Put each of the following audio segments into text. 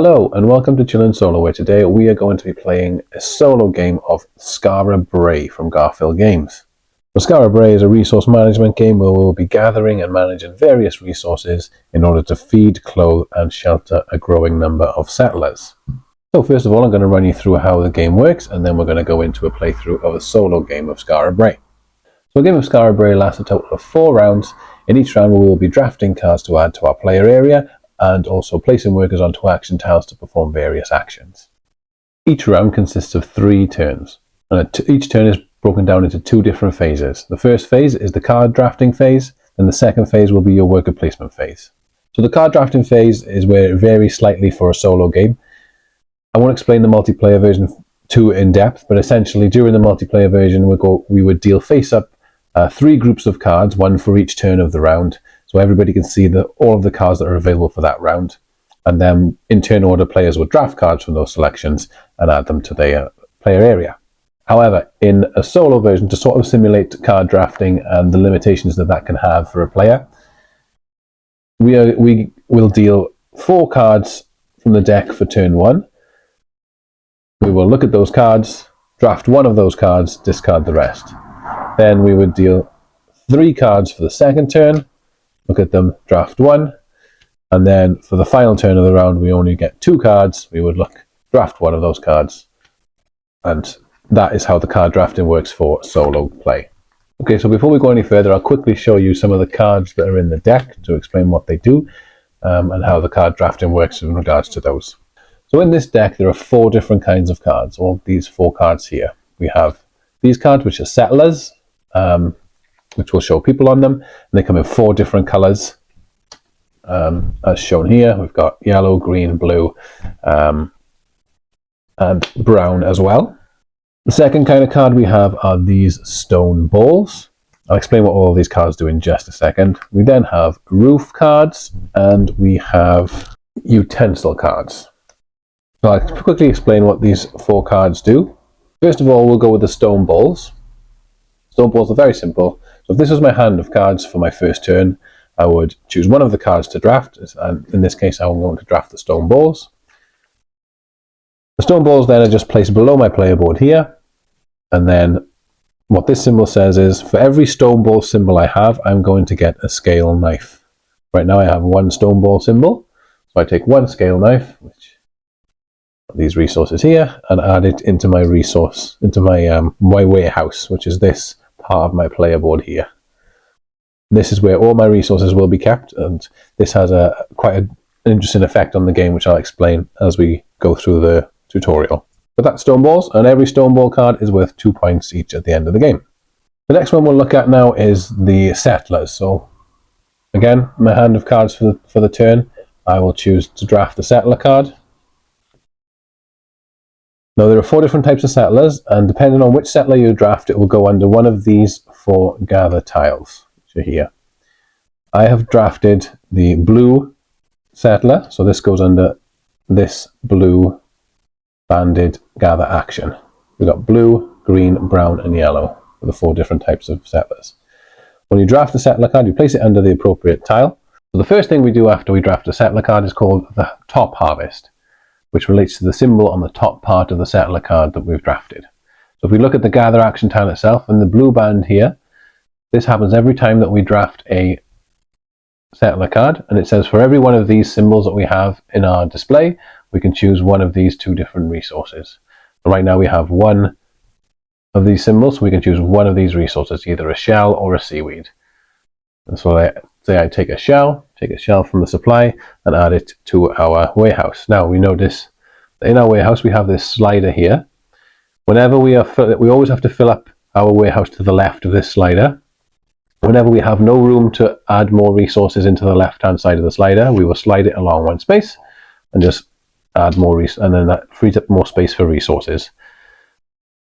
Hello and welcome to Chillin' Solo, where today we are going to be playing a solo game of Skara Brae from Garfield Games. The Skara Brae is a resource management game where we will be gathering and managing various resources in order to feed, clothe and shelter a growing number of settlers. So first of all, I'm going to run you through how the game works, and then we're going to go into a playthrough of a solo game of Skara Brae. So a game of Skara Brae lasts a total of 4 rounds. In each round we will be drafting cards to add to our player area and also placing workers onto action tiles to perform various actions. Each round consists of 3 turns, and each turn is broken down into 2 different phases. The first phase is the card drafting phase, and the second phase will be your worker placement phase. So the card drafting phase is where it varies slightly for a solo game. I won't explain the multiplayer version too in depth, but essentially during the multiplayer version we would deal face up 3 groups of cards, 1 for each turn of the round, so everybody can see all of the cards that are available for that round. And then in turn order, players will draft cards from those selections and add them to their player area. However, in a solo version, to sort of simulate card drafting and the limitations that can have for a player, we will deal 4 cards from the deck for turn 1. We will look at those cards, draft 1 of those cards, discard the rest. Then we would deal 3 cards for the second turn, look at them, draft 1, and then for the final turn of the round we only get 2 cards. We would draft 1 of those cards, and that is how the card drafting works for solo play. Okay, so before we go any further, I'll quickly show you some of the cards that are in the deck to explain what they do and how the card drafting works in regards to those. So in this deck there are 4 different kinds of cards, all these 4 cards here. We have these cards, which are settlers, which will show people on them, and they come in 4 different colours, as shown here. We've got yellow, green, blue, and brown as well. The second kind of card we have are these stone balls. I'll explain what all of these cards do in just a second. We then have roof cards, and we have utensil cards. So I'll quickly explain what these 4 cards do. First of all, we'll go with the stone balls. Stone balls are very simple. So if this was my hand of cards for my first turn, I would choose one of the cards to draft, and in this case I'm going to draft the stone balls. The stone balls then are just placed below my player board here, and then what this symbol says is for every stone ball symbol I have, I'm going to get a scale knife. Right now I have 1 stone ball symbol, so I take 1 scale knife, which are these resources here, and add it into my resource, into my warehouse, which is this part of my player board here. This is where all my resources will be kept, and this has quite an interesting effect on the game, which I'll explain as we go through the tutorial. But that's stone balls, and every stone ball card is worth 2 points each at the end of the game. The next one we'll look at now is the settlers. So again, my hand of cards for the turn, I will choose to draft the settler card. Now there are 4 different types of settlers, and depending on which settler you draft, it will go under one of these 4 gather tiles, which are here. I have drafted the blue settler, so this goes under this blue banded gather action. We've got blue, green, brown and yellow for the 4 different types of settlers. When you draft the settler card, you place it under the appropriate tile. So the first thing we do after we draft a settler card is called the top harvest, which relates to the symbol on the top part of the settler card that we've drafted. So if we look at the gather action tile itself, and the blue band here, this happens every time that we draft a settler card, and it says for every one of these symbols that we have in our display, we can choose one of these 2 different resources. So right now we have 1 of these symbols, so we can choose one of these resources, either a shell or a seaweed. And so I take a shell from the supply and add it to our warehouse. Now we notice that in our warehouse we have this slider here. Whenever we always have to fill up our warehouse to the left of this slider. Whenever we have no room to add more resources into the left hand side of the slider, we will slide it along 1 space and just add more, and then that frees up more space for resources.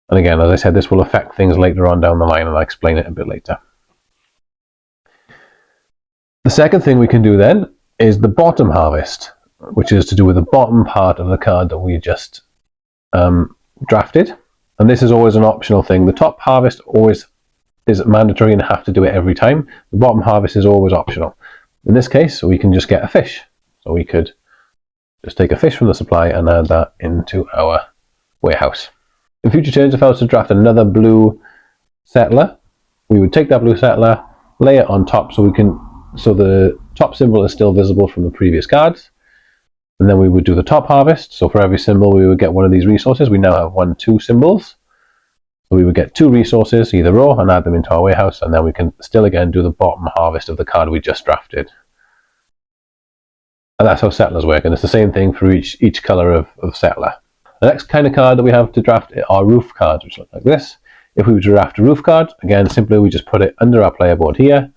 And again, as I said, this will affect things later on down the line, and I'll explain it a bit later. The second thing we can do then is the bottom harvest, which is to do with the bottom part of the card that we just drafted. And this is always an optional thing. The top harvest always is mandatory and have to do it every time. The bottom harvest is always optional. In this case, we can just get a fish. So we could just take a fish from the supply and add that into our warehouse. In future turns, if I was to draft another blue settler, we would take that blue settler, lay it on top so the top symbol is still visible from the previous cards. And then we would do the top harvest. So for every symbol, we would get one of these resources. We now have 1, 2 symbols. So we would get 2 resources, either raw, and add them into our warehouse. And then we can still again do the bottom harvest of the card we just drafted. And that's how settlers work. And it's the same thing for each color of settler. The next kind of card that we have to draft are roof cards, which look like this. If we were to draft a roof card, again, simply we just put it under our player board here.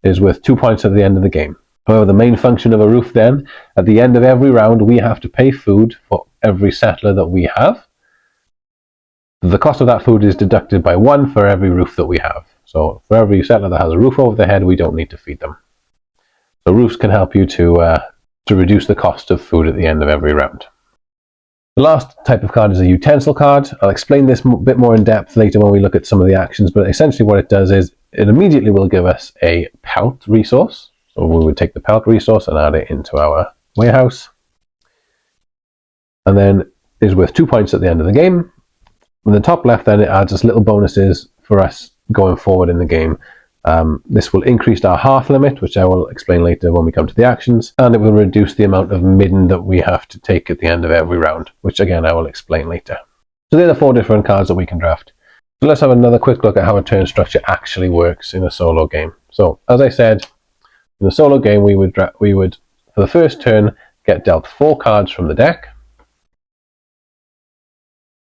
It is worth 2 points at the end of the game. However, the main function of a roof then, at the end of every round, we have to pay food for every settler that we have. The cost of that food is deducted by 1 for every roof that we have. So for every settler that has a roof over their head, we don't need to feed them. So roofs can help you to reduce the cost of food at the end of every round. The last type of card is a utensil card. I'll explain this a bit more in depth later when we look at some of the actions, but essentially what it does is it immediately will give us a pelt resource. So we would take the pelt resource and add it into our warehouse. And then it is worth 2 points at the end of the game. In the top left then it adds us little bonuses for us going forward in the game. This will increase our hearth limit, which I will explain later when we come to the actions, and it will reduce the amount of midden that we have to take at the end of every round, which again I will explain later. So there are 4 different cards that we can draft. So let's have another quick look at how a turn structure actually works in a solo game. So as I said, in a solo game we would for the first turn get dealt 4 cards from the deck.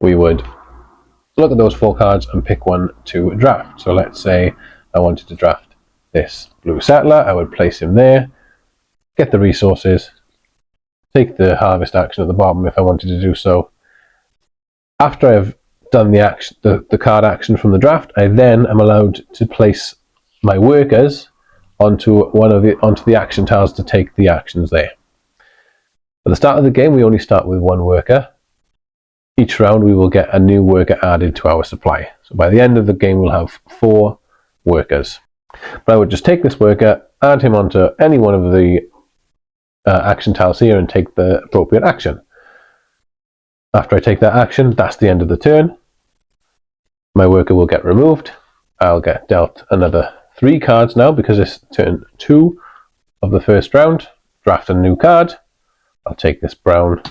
We would look at those 4 cards and pick one to draft. So let's say I wanted to draft this blue settler. I would place him there, get the resources, take the harvest action at the bottom if I wanted to do so. After I've done the action, the card action from the draft, I then am allowed to place my workers onto the action tiles to take the actions there. At the start of the game, we only start with 1 worker. Each round we will get a new worker added to our supply. So by the end of the game we'll have 4 workers. But I would just take this worker, add him onto any one of the action tiles here and take the appropriate action. After I take that action, that's the end of the turn. My worker will get removed. I'll get dealt another 3 cards now because it's turn 2 of the first round. Draft a new card. I'll take this brown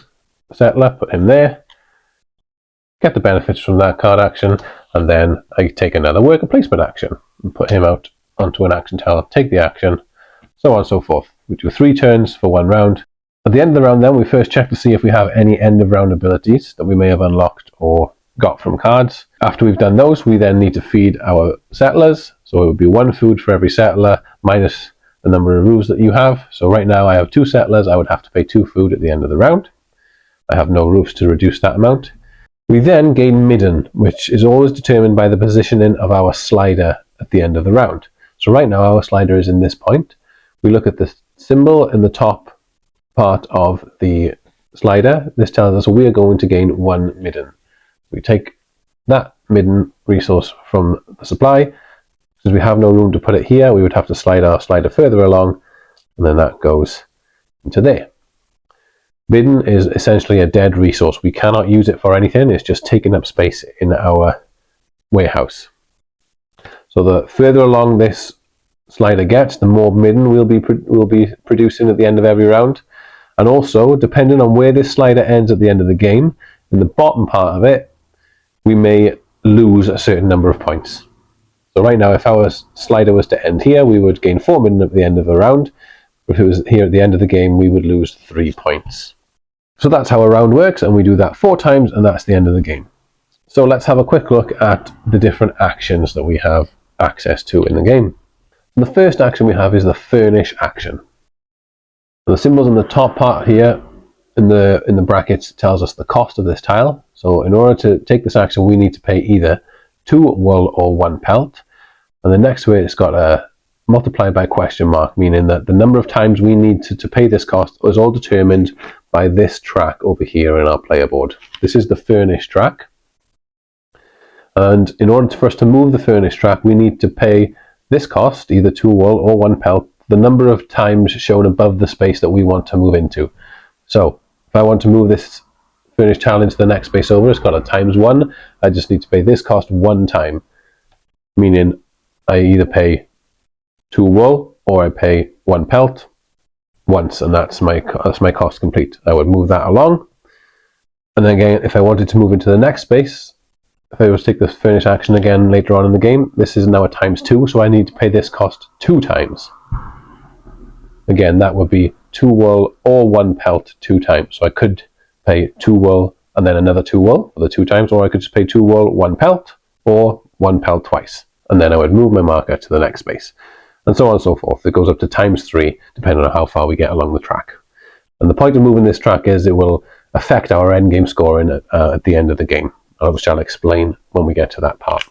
settler, put him there, get the benefits from that card action, and then I take another worker placement action and put him out onto an action tile, take the action, so on and so forth. We do 3 turns for 1 round. At the end of the round then, we first check to see if we have any end of round abilities that we may have unlocked or got from cards. After we've done those, we then need to feed our settlers. So it would be 1 food for every settler minus the number of roofs that you have. So right now I have 2 settlers, I would have to pay 2 food at the end of the round. I have no roofs to reduce that amount. We then gain midden, which is always determined by the positioning of our slider at the end of the round. So right now our slider is in this point. We look at the symbol in the top part of the slider. This tells us we are going to gain 1 midden. We take that midden resource from the supply. Since we have no room to put it here, we would have to slide our slider further along, and then that goes into there. Midden is essentially a dead resource. We cannot use it for anything. It's just taking up space in our warehouse. So the further along this slider gets, the more midden we'll be producing at the end of every round. And also, depending on where this slider ends at the end of the game, in the bottom part of it, we may lose a certain number of points. So right now, if our slider was to end here, we would gain 4 midden at the end of the round. If it was here at the end of the game, we would lose 3 points. So that's how a round works, and we do that 4 times, and that's the end of the game. So let's have a quick look at the different actions that we have access to in the game. And the first action we have is the furnish action. And the symbols in the top part here in the brackets tells us the cost of this tile. So in order to take this action, we need to pay either 2 wool or 1 pelt. And then next to it, it's got a multiplied by question mark, meaning that the number of times we need to pay this cost is all determined by this track over here in our player board. This is the furnish track. And in order for us to move the furnish track, we need to pay this cost, either 2 wool or 1 pelt, the number of times shown above the space that we want to move into. So if If I want to move this furnished tile into the next space over, it's got a ×1. I just need to pay this cost one time, meaning I either pay 2 wool or I pay 1 pelt once, and that's my cost complete. I would move that along, and then again, if I wanted to move into the next space, if I was to take the furnish action again later on in the game, this is now a ×2, so I need to pay this cost 2 times. Again, that would be 2 wool or 1 pelt 2 times. So I could pay 2 wool and then another 2 wool for the 2 times, or I could just pay 2 wool, 1 pelt, or 1 pelt twice. And then I would move my marker to the next space. And so on and so forth. It goes up to ×3, depending on how far we get along the track. And the point of moving this track is it will affect our endgame scoring at the end of the game, which I'll explain when we get to that part.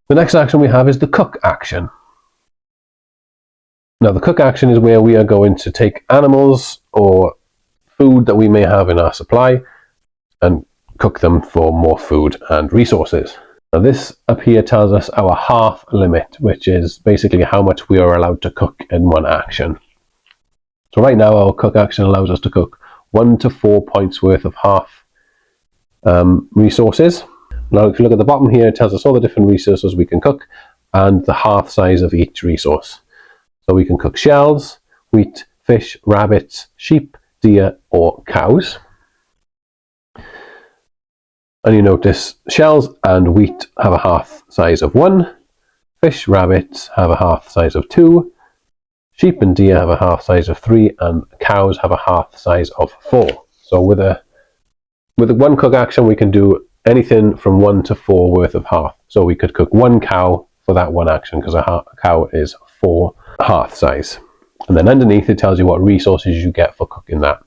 The next action we have is the cook action. Now, the cook action is where we are going to take animals or food that we may have in our supply and cook them for more food and resources. Now, this up here tells us our half limit, which is basically how much we are allowed to cook in one action. So right now, our cook action allows us to cook 1 to 4 points worth of half resources. Now, if you look at the bottom here, it tells us all the different resources we can cook and the half size of each resource. So we can cook shells, wheat, fish, rabbits, sheep, deer, or cows. And you notice shells and wheat have a half size of 1, fish, rabbits have a half size of 2, sheep and deer have a half size of 3, and cows have a half size of 4. So with the one cook action, we can do anything from 1 to 4 worth of half. So we could cook 1 cow for that one action, because a cow is 4 half size. And then underneath it tells you what resources you get for cooking that.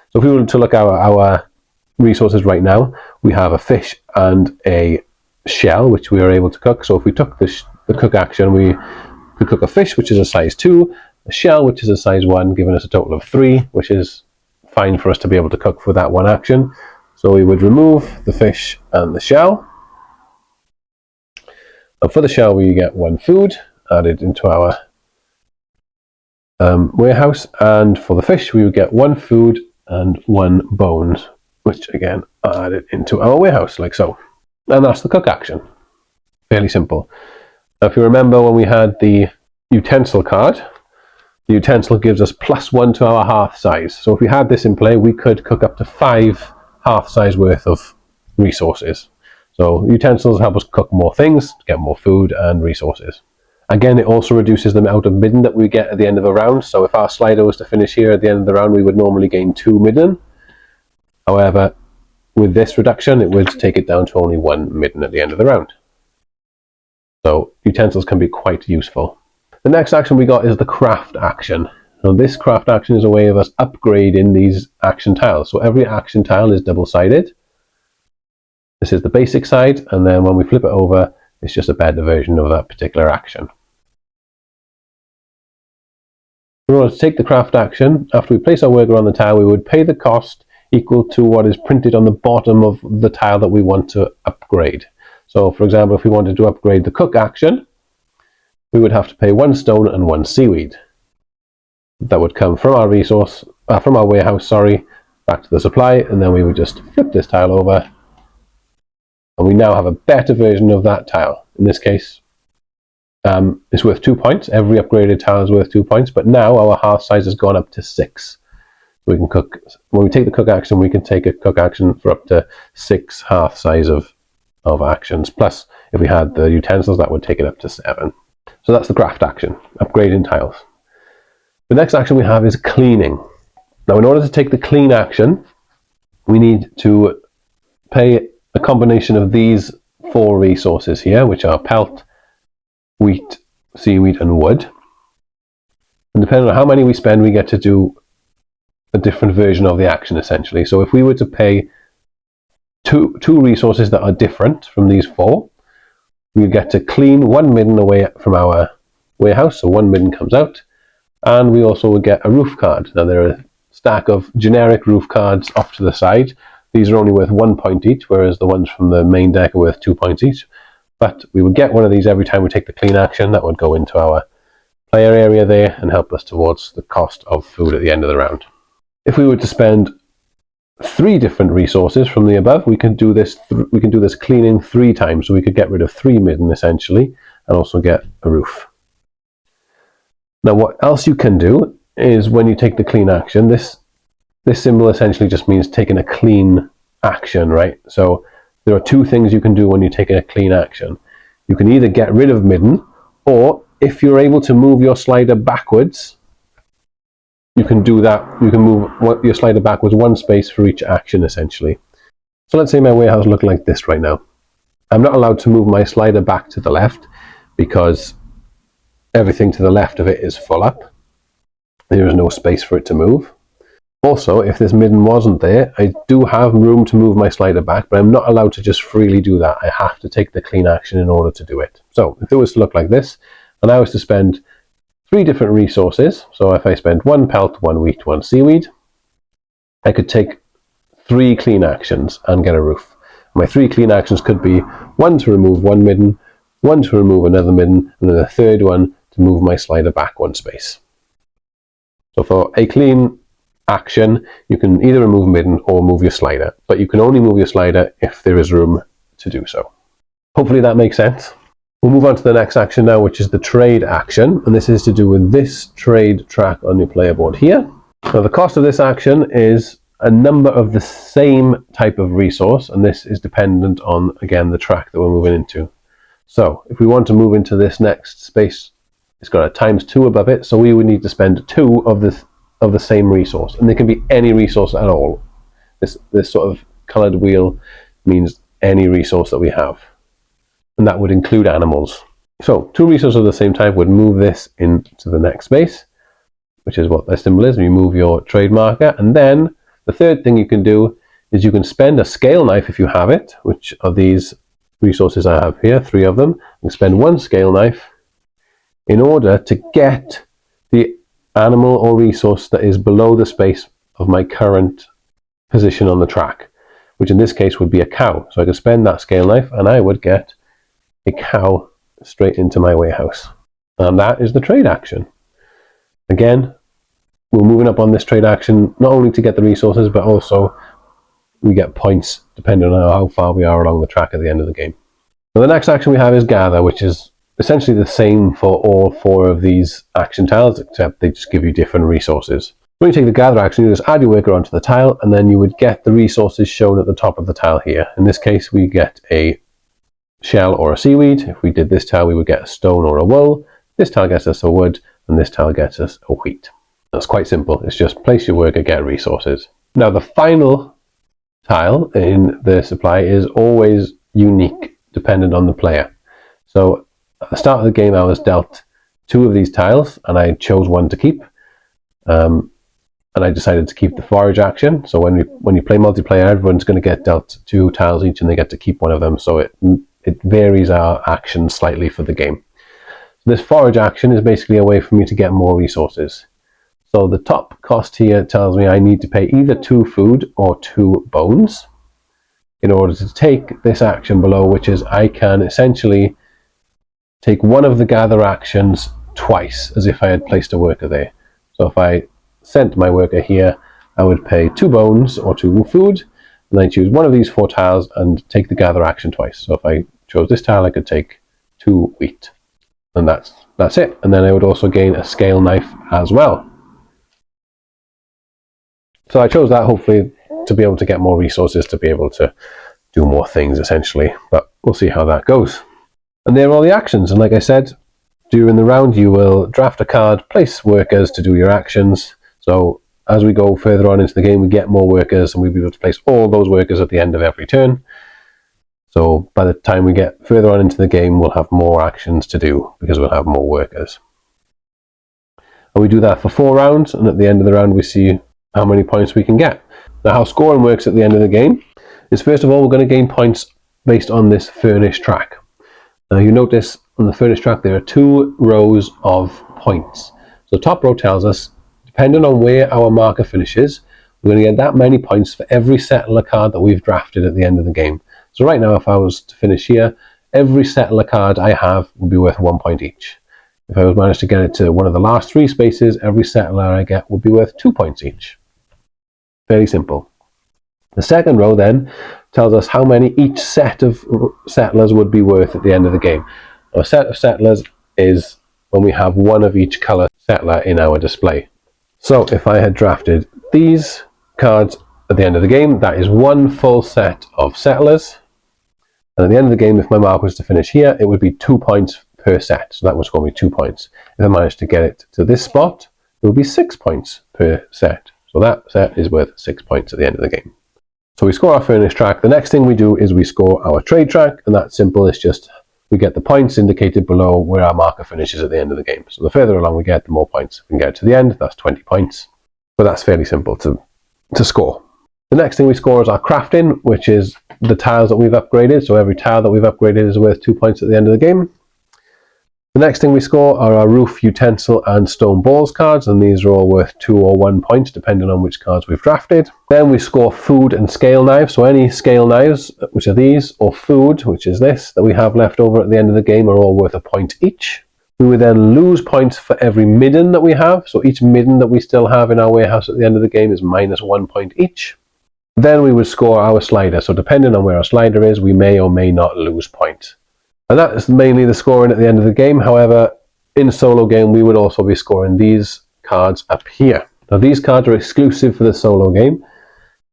So if we were to look at our resources right now, we have a fish and a shell, which we are able to cook. So if we took the cook action, we could cook a fish, which is a size 2, a shell, which is a size 1, giving us a total of 3, which is fine for us to be able to cook for that one action. So we would remove the fish and the shell. And for the shell, we get 1 food added into our warehouse, and for the fish we would get 1 food and 1 bones, which again are added into our warehouse like so. And that's the cook action. Fairly simple. Now, if you remember when we had the utensil card, the utensil gives us +1 to our half size. So if we had this in play, we could cook up to 5 half size worth of resources. So utensils help us cook more things, get more food and resources. Again, it also reduces the amount of midden that we get at the end of a round. So if our slider was to finish here at the end of the round, we would normally gain 2 midden. However, with this reduction, it would take it down to only 1 midden at the end of the round. So utensils can be quite useful. The next action we got is the craft action. Now, this craft action is a way of us upgrading these action tiles. So every action tile is double-sided. This is the basic side, and then when we flip it over, it's just a better version of that particular action. In order to take the craft action, after we place our worker on the tile, we would pay the cost equal to what is printed on the bottom of the tile that we want to upgrade. So, for example, if we wanted to upgrade the cook action, we would have to pay 1 stone and 1 seaweed. That would come from our warehouse, back to the supply, and then we would just flip this tile over, and we now have a better version of that tile. In this case, it's worth 2 points. Every upgraded tile is worth 2 points, but now our half size has gone up to 6. We can cook, when we take the cook action, we can take a cook action for up to 6 half size of actions. Plus, if we had the utensils, that would take it up to 7. So that's the craft action, upgrading tiles. The next action we have is cleaning. Now, in order to take the clean action, we need to pay a combination of these 4 resources here, which are pelt, wheat, seaweed, and wood. And depending on how many we spend, we get to do a different version of the action, essentially. So if we were to pay two resources that are different from these 4, we get to clean 1 midden away from our warehouse, so 1 midden comes out, and we also would get a roof card. Now, there are a stack of generic roof cards off to the side. These are only worth 1 point each, whereas the ones from the main deck are worth 2 points each. But we would get one of these every time we take the clean action. That would go into our player area there and help us towards the cost of food at the end of the round. If we were to spend 3 different resources from the above, we can do this cleaning 3 times. So we could get rid of 3 midden essentially, and also get a roof. Now what else you can do is when you take the clean action, this symbol essentially just means taking a clean action, right? So there are 2 things you can do when you take a clean action. You can either get rid of midden, or if you're able to move your slider backwards, you can do that. You can move your slider backwards 1 space for each action essentially. So let's say my warehouse looks like this right now. I'm not allowed to move my slider back to the left because everything to the left of it is full up. There is no space for it to move. Also, if this midden wasn't there, I do have room to move my slider back, but I'm not allowed to just freely do that. I have to take the clean action in order to do it. So if it was to look like this, and I was to spend 3 different resources, so if I spent 1 pelt, 1 wheat, 1 seaweed, I could take 3 clean actions and get a roof. My 3 clean actions could be 1 to remove 1 midden, 1 to remove another midden, and then a 3rd one to move my slider back 1 space. So for a clean action, you can either remove midden or move your slider, but you can only move your slider if there is room to do so. Hopefully that makes sense. We'll move on to the next action now, which is the trade action, and this is to do with this trade track on your player board here. Now the cost of this action is a number of the same type of resource, and this is dependent on, again, the track that we're moving into. So if we want to move into this next space, it's got a ×2 above it, so we would need to spend 2 of the same resource, and there can be any resource at all. This sort of coloured wheel means any resource that we have, and that would include animals. So 2 resources of the same type would move this into the next space, which is what this symbol is. You move your trade marker, and then the 3rd thing you can do is you can spend a scale knife if you have it, which are these resources I have here, 3 of them. You can spend 1 scale knife in order to get the animal or resource that is below the space of my current position on the track, which in this case would be a cow. So I could spend that scale knife and I would get a cow straight into my warehouse. And that is the trade action. Again, we're moving up on this trade action not only to get the resources, but also we get points depending on how far we are along the track at the end of the game. Now the next action we have is gather, which is essentially the same for all 4 of these action tiles, except they just give you different resources. When you take the gather action, you just add your worker onto the tile, and then you would get the resources shown at the top of the tile here. In this case, we get a shell or a seaweed. If we did this tile, we would get a stone or a wool. This tile gets us a wood, and this tile gets us a wheat. That's quite simple. It's just place your worker, get resources. Now the final tile in the supply is always unique, dependent on the player. So at the start of the game, I was dealt 2 of these tiles, and I chose 1 to keep. And I decided to keep the forage action. So when you play multiplayer, everyone's going to get dealt 2 tiles each, and they get to keep 1 of them. So it varies our actions slightly for the game. So this forage action is basically a way for me to get more resources. So the top cost here tells me I need to pay either 2 food or 2 bones in order to take this action below, which is I can essentially take 1 of the gather actions twice, as if I had placed a worker there. So if I sent my worker here, I would pay 2 bones or 2 food, and then choose 1 of these 4 tiles and take the gather action twice. So if I chose this tile, I could take 2 wheat, and that's it. And then I would also gain a scale knife as well. So I chose that hopefully to be able to get more resources, to be able to do more things essentially, but we'll see how that goes. And there are all the actions, and like I said, during the round you will draft a card, place workers to do your actions. So as we go further on into the game, we get more workers, and we'll be able to place all those workers at the end of every turn. So by the time we get further on into the game, we'll have more actions to do because we'll have more workers. And we do that for 4 rounds, and at the end of the round we see how many points we can get. Now how scoring works at the end of the game is, first of all, we're going to gain points based on this furnish track. Now you notice on the furnish track there are 2 rows of points. So the top row tells us, depending on where our marker finishes, we're going to get that many points for every settler card that we've drafted at the end of the game. So right now, if I was to finish here, every settler card I have would be worth 1 point each. If I was managed to get it to one of the last 3 spaces, every settler I get would be worth 2 points each. Very simple. The second row then tells us how many each set of settlers would be worth at the end of the game. A set of settlers is when we have one of each colour settler in our display. So if I had drafted these cards at the end of the game, that is one full set of settlers. And at the end of the game, if my mark was to finish here, it would be 2 points per set. So that was going to be 2 points. If I managed to get it to this spot, it would be 6 points per set. So that set is worth 6 points at the end of the game. So we score our furnish track. The next thing we do is we score our trade track, and that's simple. It's just we get the points indicated below where our marker finishes at the end of the game. So the further along we get, the more points. If we can get to the end, that's 20 points. But that's fairly simple to score. The next thing we score is our crafting, which is the tiles that we've upgraded. So every tile that we've upgraded is worth 2 points at the end of the game. The next thing we score are our roof, utensil and stone balls cards, and these are all worth 2 or 1 points depending on which cards we've drafted. Then we score food and scale knives, so any scale knives, which are these, or food, which is this, that we have left over at the end of the game are all worth 1 point each. We would then lose points for every midden that we have, so each midden that we still have in our warehouse at the end of the game is minus 1 point each. Then we would score our slider, so depending on where our slider is, we may or may not lose points. And that is mainly the scoring at the end of the game. However, in a solo game, we would also be scoring these cards up here. Now, these cards are exclusive for the solo game.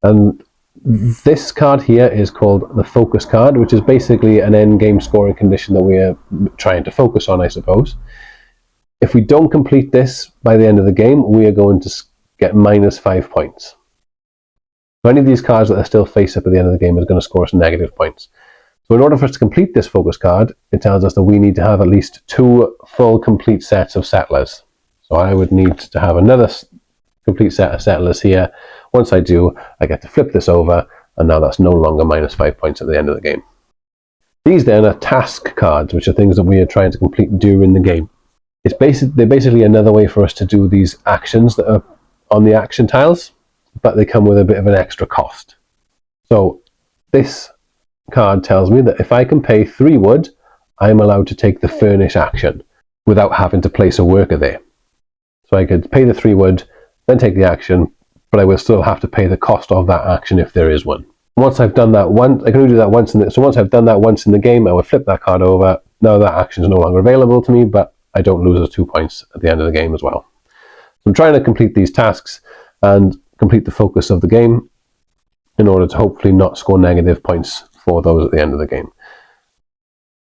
And this card here is called the focus card, which is basically an end game scoring condition that we are trying to focus on, I suppose. If we don't complete this by the end of the game, we are going to get minus 5 points. So any of these cards that are still face up at the end of the game is going to score us negative points. So in order for us to complete this focus card, it tells us that we need to have at least 2 full complete sets of settlers. So I would need to have another complete set of settlers here. Once I do, I get to flip this over, and now that's no longer minus 5 points at the end of the game. These then are task cards, which are things that we are trying to complete during the game. They're basically another way for us to do these actions that are on the action tiles, but they come with a bit of an extra cost. So this card tells me that if I can pay 3 wood, I'm allowed to take the furnish action without having to place a worker there. So I could pay the 3 wood, then take the action, but I will still have to pay the cost of that action if there is one. Once I've done that once, I can only do that once so once I've done that once in the game, I would flip that card over. Now that action is no longer available to me, but I don't lose those 2 points at the end of the game as well. So I'm trying to complete these tasks and complete the focus of the game in order to hopefully not score negative points for those at the end of the game.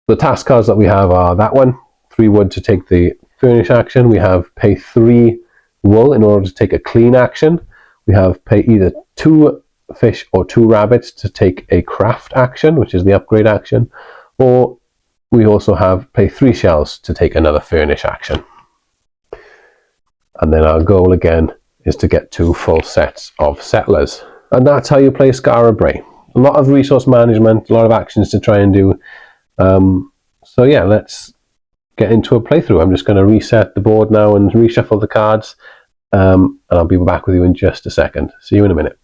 The task cards that we have are that one, 3 wood to take the furnish action. We have pay 3 wool in order to take a clean action. We have pay either 2 fish or 2 rabbits to take a craft action, which is the upgrade action, or we also have pay 3 shells to take another furnish action. And then our goal again is to get 2 full sets of settlers. And that's how you play Skara Brae. A lot of resource management, a lot of actions to try and do. So yeah, let's get into a playthrough. I'm just going to reset the board now and reshuffle the cards, and I'll be back with you in just a second. See you in a minute.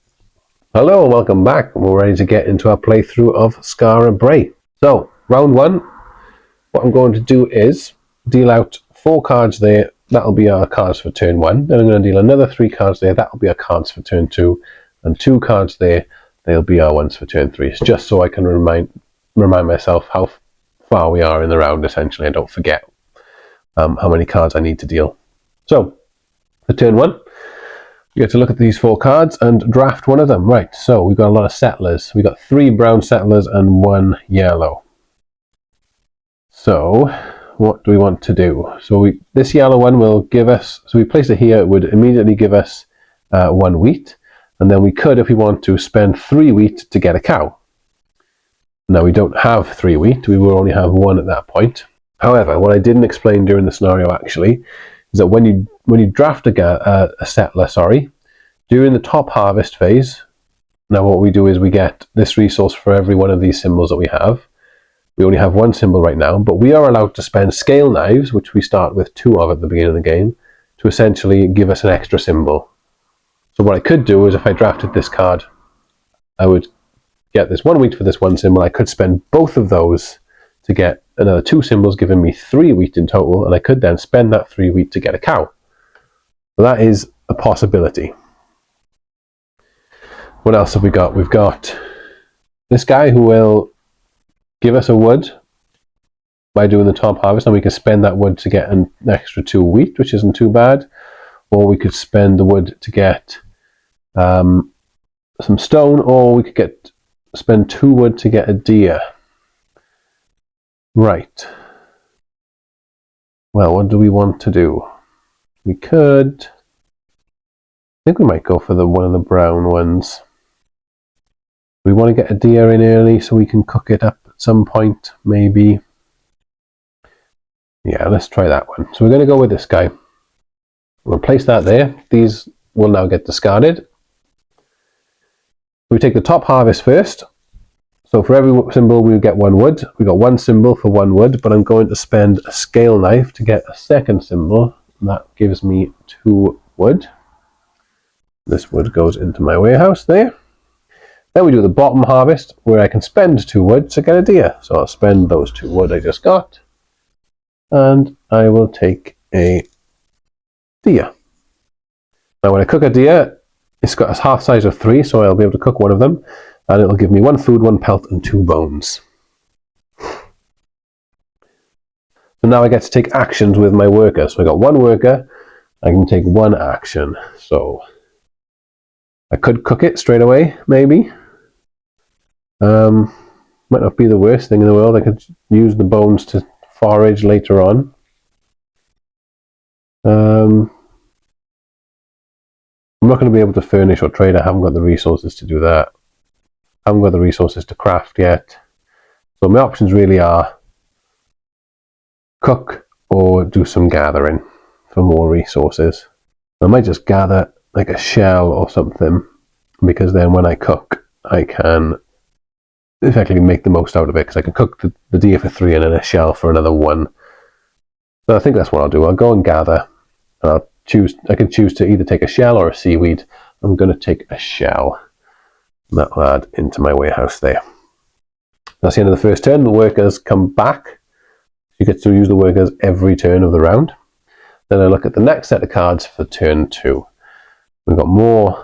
Hello and welcome back. We're ready to get into our playthrough of Skara Brae. So, round 1, what I'm going to do is deal out 4 cards there. That'll be our cards for turn 1. Then I'm going to deal another 3 cards there. That'll be our cards for turn 2. And 2 cards there. They'll be our ones for turn 3. It's just so I can remind myself how far we are in the round, essentially. I don't forget how many cards I need to deal. So, for turn 1, you get to look at these 4 cards and draft one of them. Right, so we've got a lot of settlers. We've got 3 brown settlers and 1 yellow. So, what do we want to do? So this yellow one will give us, so we place it here, it would immediately give us 1 wheat. And then we could, if we want to, spend 3 wheat to get a cow. Now we don't have 3 wheat, we will only have 1 at that point. However, what I didn't explain during the scenario actually, is that when you draft a settler, during the top harvest phase, now what we do is we get this resource for every one of these symbols that we have. We only have 1 symbol right now, but we are allowed to spend scale knives, which we start with 2 of at the beginning of the game, to essentially give us an extra symbol. So what I could do is if I drafted this card, I would get this 1 wheat for this 1 symbol. I could spend both of those to get another 2 symbols, giving me 3 wheat in total, and I could then spend that 3 wheat to get a cow. So that is a possibility. What else have we got? We've got this guy who will give us a wood by doing the top harvest, and we can spend that wood to get an extra 2 wheat, which isn't too bad. Or we could spend the wood to get some stone, or we could spend 2 wood to get a deer. Right. Well, what do we want to do? We could... I think we might go for one of the brown ones. We want to get a deer in early so we can cook it up at some point, maybe. Yeah, let's try that one. So we're going to go with this guy. We'll place that there. These will now get discarded. We take the top harvest first. So for every symbol we get 1 wood. We got 1 symbol for 1 wood, but I'm going to spend a scale knife to get a second symbol. That gives me 2 wood. This wood goes into my warehouse there. Then we do the bottom harvest, where I can spend 2 wood to get a deer. So I'll spend those 2 wood I just got, and I will take a deer. Now when I cook a deer, it's got a half size of 3, so I'll be able to cook one of them, and it'll give me 1 food, 1 pelt, and 2 bones. So now I get to take actions with my worker. So I got 1 worker, I can take 1 action. So I could cook it straight away, maybe. Might not be the worst thing in the world. I could use the bones to forage later on. I'm not going to be able to furnish or trade. I haven't got the resources to do that. I haven't got the resources to craft yet. So my options really are cook or do some gathering for more resources. I might just gather like a shell or something, because then when I cook, I can effectively make the most out of it, because I can cook the deer for 3 and then a shell for another 1. So I think that's what I'll do. I'll go and gather, and I can choose to either take a shell or a seaweed. I'm going to take a shell. That'll add into my warehouse there. That's the end of the first turn. The workers come back. You get to use the workers every turn of the round. Then I look at the next set of cards for turn 2. We've got more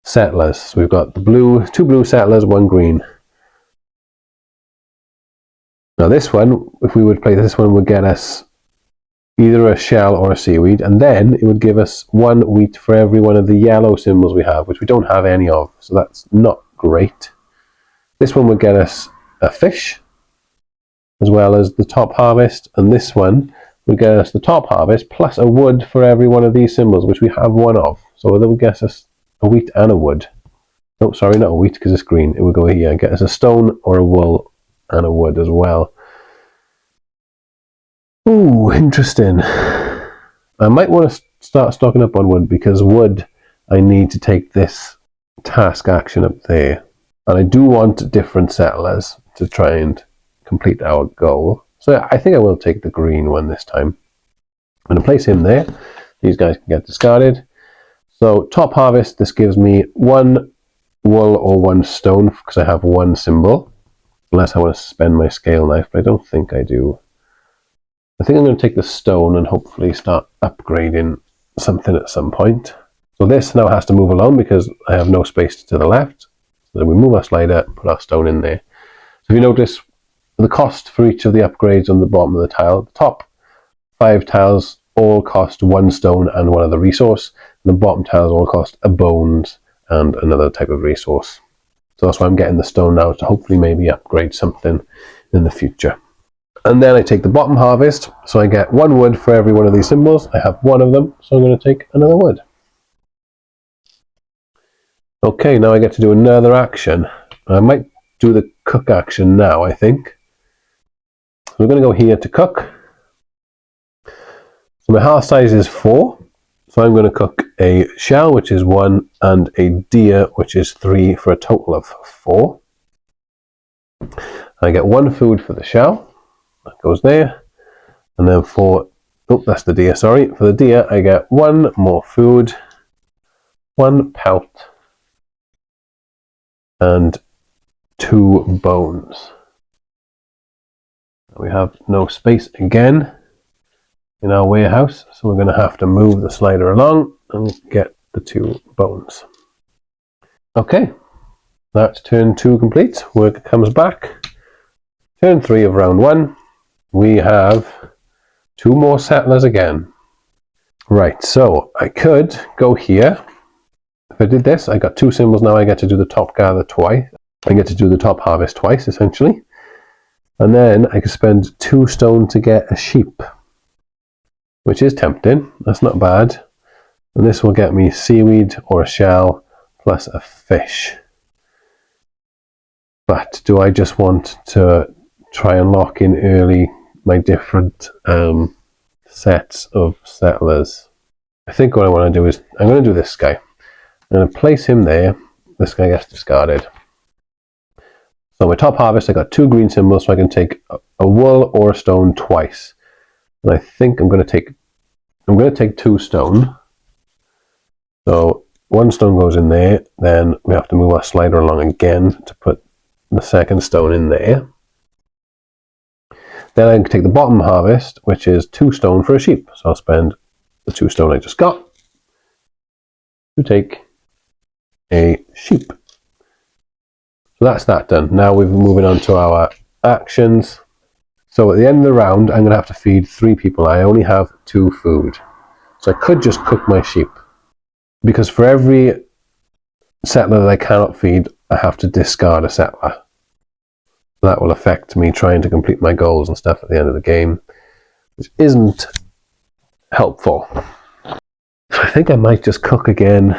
settlers. So we've got the 2 blue settlers, 1 green. Now this one, if we would play this one, would get us either a shell or a seaweed, and then it would give us 1 wheat for every one of the yellow symbols we have, which we don't have any of, so that's not great. This one would get us a fish, as well as the top harvest, and this one would get us the top harvest plus a wood for every one of these symbols, which we have 1 of. So that would get us a wheat and a wood. Oh, sorry, not a wheat because it's green. It would go here and get us a stone or a wool and a wood as well. Ooh, interesting. I might want to start stocking up on wood, because wood, I need to take this task action up there. And I do want different settlers to try and complete our goal. So I think I will take the green one this time. I'm going to place him there. These guys can get discarded. So top harvest, this gives me 1 wool or 1 stone, because I have 1 symbol. Unless I want to spend my scale knife, but I don't think I do. I think I'm going to take the stone and hopefully start upgrading something at some point. So this now has to move along because I have no space to the left. So then we move our slider, put our stone in there. So if you notice, the cost for each of the upgrades on the bottom of the tile, the top 5 tiles all cost 1 stone and 1 other resource. And the bottom tiles all cost a bones and another type of resource. So that's why I'm getting the stone now, to hopefully maybe upgrade something in the future. And then I take the bottom harvest, so I get 1 wood for every one of these symbols. I have 1 of them, so I'm going to take another wood. Okay, now I get to do another action. I might do the cook action now, I think. So we're going to go here to cook. So my hearth size is 4, so I'm going to cook a shell, which is 1, and a deer, which is 3, for a total of 4. I get 1 food for the shell. That goes there, and then that's the deer, sorry. For the deer, I get 1 more food, 1 pelt, and 2 bones. We have no space again in our warehouse, so we're going to have to move the slider along and get the 2 bones. Okay, that's turn 2 complete. Worker comes back. Turn 3 of round 1. We have 2 more settlers again. Right, so I could go here. If I did this, I got 2 symbols now. I get to do the top gather twice. I get to do the top harvest twice, essentially. And then I could spend 2 stone to get a sheep, which is tempting. That's not bad. And this will get me seaweed or a shell plus a fish. But do I just want to try and lock in early my different sets of settlers? I think what I want to do is, I'm going to do this guy. I'm going to place him there. This guy gets discarded. So my top harvest, I got 2 green symbols, so I can take a wool or a stone twice. And I think I'm going to take 2 stone. So 1 stone goes in there, then we have to move our slider along again to put the second stone in there. Then I can take the bottom harvest, which is 2 stone for a sheep. So I'll spend the 2 stone I just got to take a sheep. So that's that done. Now we're moving on to our actions. So at the end of the round, I'm going to have to feed 3 people. I only have 2 food. So I could just cook my sheep. Because for every settler that I cannot feed, I have to discard a settler. That will affect me trying to complete my goals and stuff at the end of the game, which isn't helpful. So I think I might just cook again.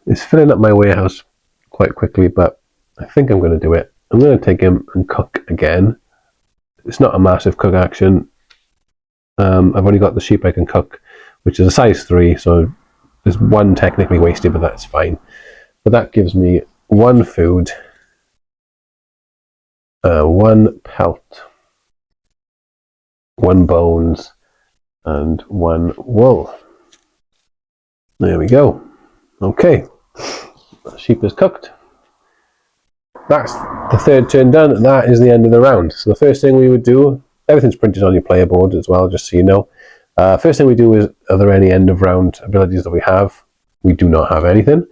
It's filling up my warehouse quite quickly, but I think I'm going to do it. I'm going to take him and cook again. It's not a massive cook action. I've only got the sheep I can cook, which is a size 3, so there's 1 technically wasted, but that's fine. But that gives me 1 food, 1 pelt, 1 bones, and 1 wool. There we go. Okay, the sheep is cooked. That's the 3rd turn done. That is the end of the round. So the first thing we would do, everything's printed on your player board as well, just so you know. First thing we do is, are there any end of round abilities that we have? We do not have anything.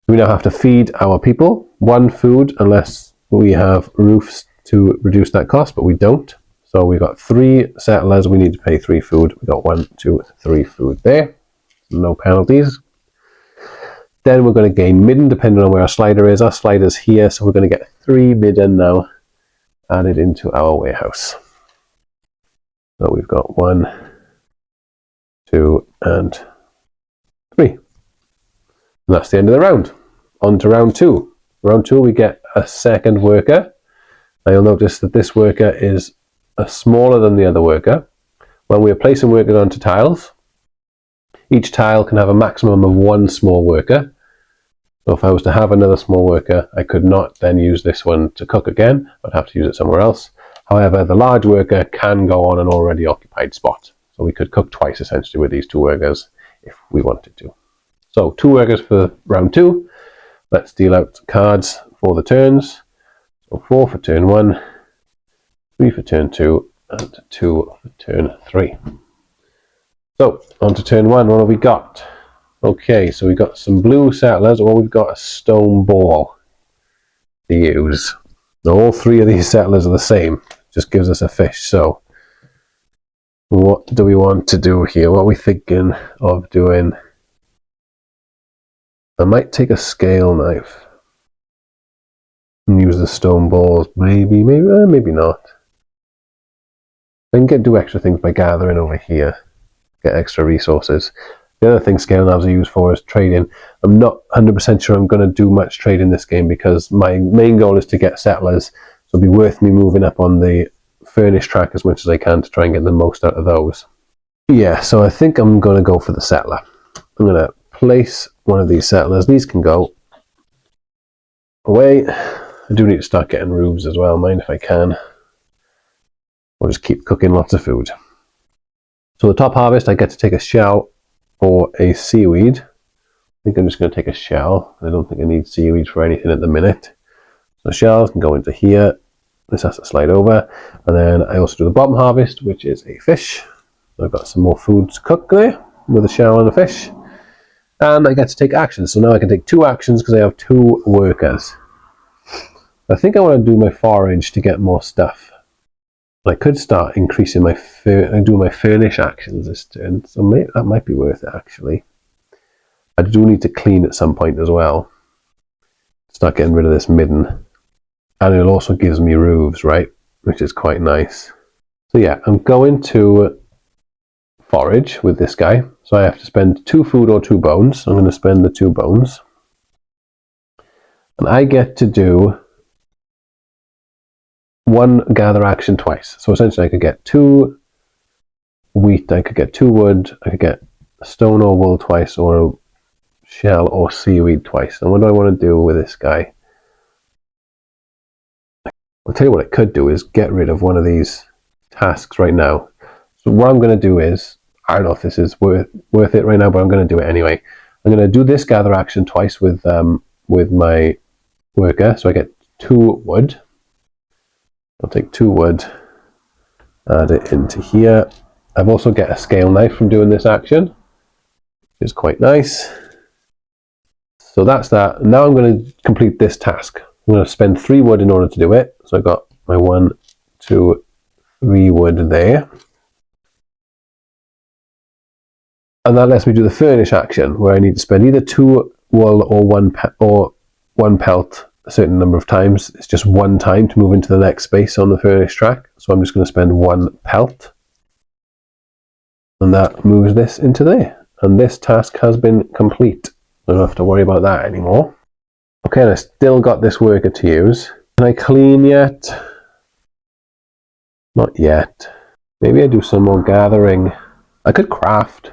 We now have to feed our people 1 food, unless we have roofs to reduce that cost, but we don't. So we've got 3 settlers, we need to pay 3 food. We got 1, 2, 3 food there. No penalties. Then we're going to gain midden depending on where our slider is. Our slider's here, so we're going to get 3 midden now added into our warehouse. So we've got 1, 2, and 3. And that's the end of the round. On to round 2. Round 2, we get a 2nd worker. Now you'll notice that this worker is smaller than the other worker. When we are placing workers onto tiles, each tile can have a maximum of 1 small worker. So if I was to have another small worker, I could not then use this one to cook again. I'd have to use it somewhere else. However, the large worker can go on an already occupied spot. So we could cook twice essentially with these 2 workers if we wanted to. So 2 workers for round 2. Let's deal out cards for the turns. So 4 for turn 1, 3 for turn 2, and 2 for turn 3. So on to turn 1. What have we got? Okay, so we've got some blue settlers, or we've got a stone ball to use. Now all 3 of these settlers are the same. Just gives us a fish. So what do we want to do here? What are we thinking of doing? I might take a scale knife and use the stone balls. Maybe not. I can do extra things by gathering over here. Get extra resources. The other thing scale knives are used for is trading. I'm not 100% sure I'm going to do much trade in this game because my main goal is to get settlers. So it'll be worth me moving up on the furnish track as much as I can to try and get the most out of those. Yeah, so I think I'm going to go for the settler. I'm going to place one of these settlers. These can go away. I do need to start getting roofs as well, mind if I can. I'll just keep cooking lots of food. So the top harvest, I get to take a shell or a seaweed. I think I'm just going to take a shell. I don't think I need seaweed for anything at the minute. So shells can go into here. This has to slide over. And then I also do the bottom harvest, which is a fish. So I've got some more food to cook there with a shell and a fish. And I get to take actions. So now I can take 2 actions because I have 2 workers. I think I want to do my forage to get more stuff. I could start increasing my furnish actions this turn, so that might be worth it actually. I do need to clean at some point as well. Start getting rid of this midden. And it also gives me roofs, right? Which is quite nice. So yeah, I'm going to forage with this guy. So I have to spend 2 food or 2 bones. I'm going to spend the 2 bones. And I get to do 1 gather action twice. So essentially I could get 2 wheat, I could get 2 wood, I could get stone or wool twice, or shell or seaweed twice. And what do I want to do with this guy? I'll tell you what I could do is get rid of one of these tasks right now. So what I'm going to do is, I don't know if this is worth it right now, but I'm going to do it anyway. I'm going to do this gather action twice with my worker. So I get 2 wood. I'll take 2 wood, add it into here. I've also get a scale knife from doing this action, which is quite nice. So that's that. Now I'm going to complete this task. I'm going to spend 3 wood in order to do it. So I got my 1, 2, 3 wood there. And that lets me do the furnish action, where I need to spend either 2 wool or 1 pelt a certain number of times. It's just 1 time to move into the next space on the furnish track. So I'm just going to spend 1 pelt. And that moves this into there. And this task has been complete. I don't have to worry about that anymore. Okay, and I still got this worker to use. Can I clean yet? Not yet. Maybe I do some more gathering. I could craft.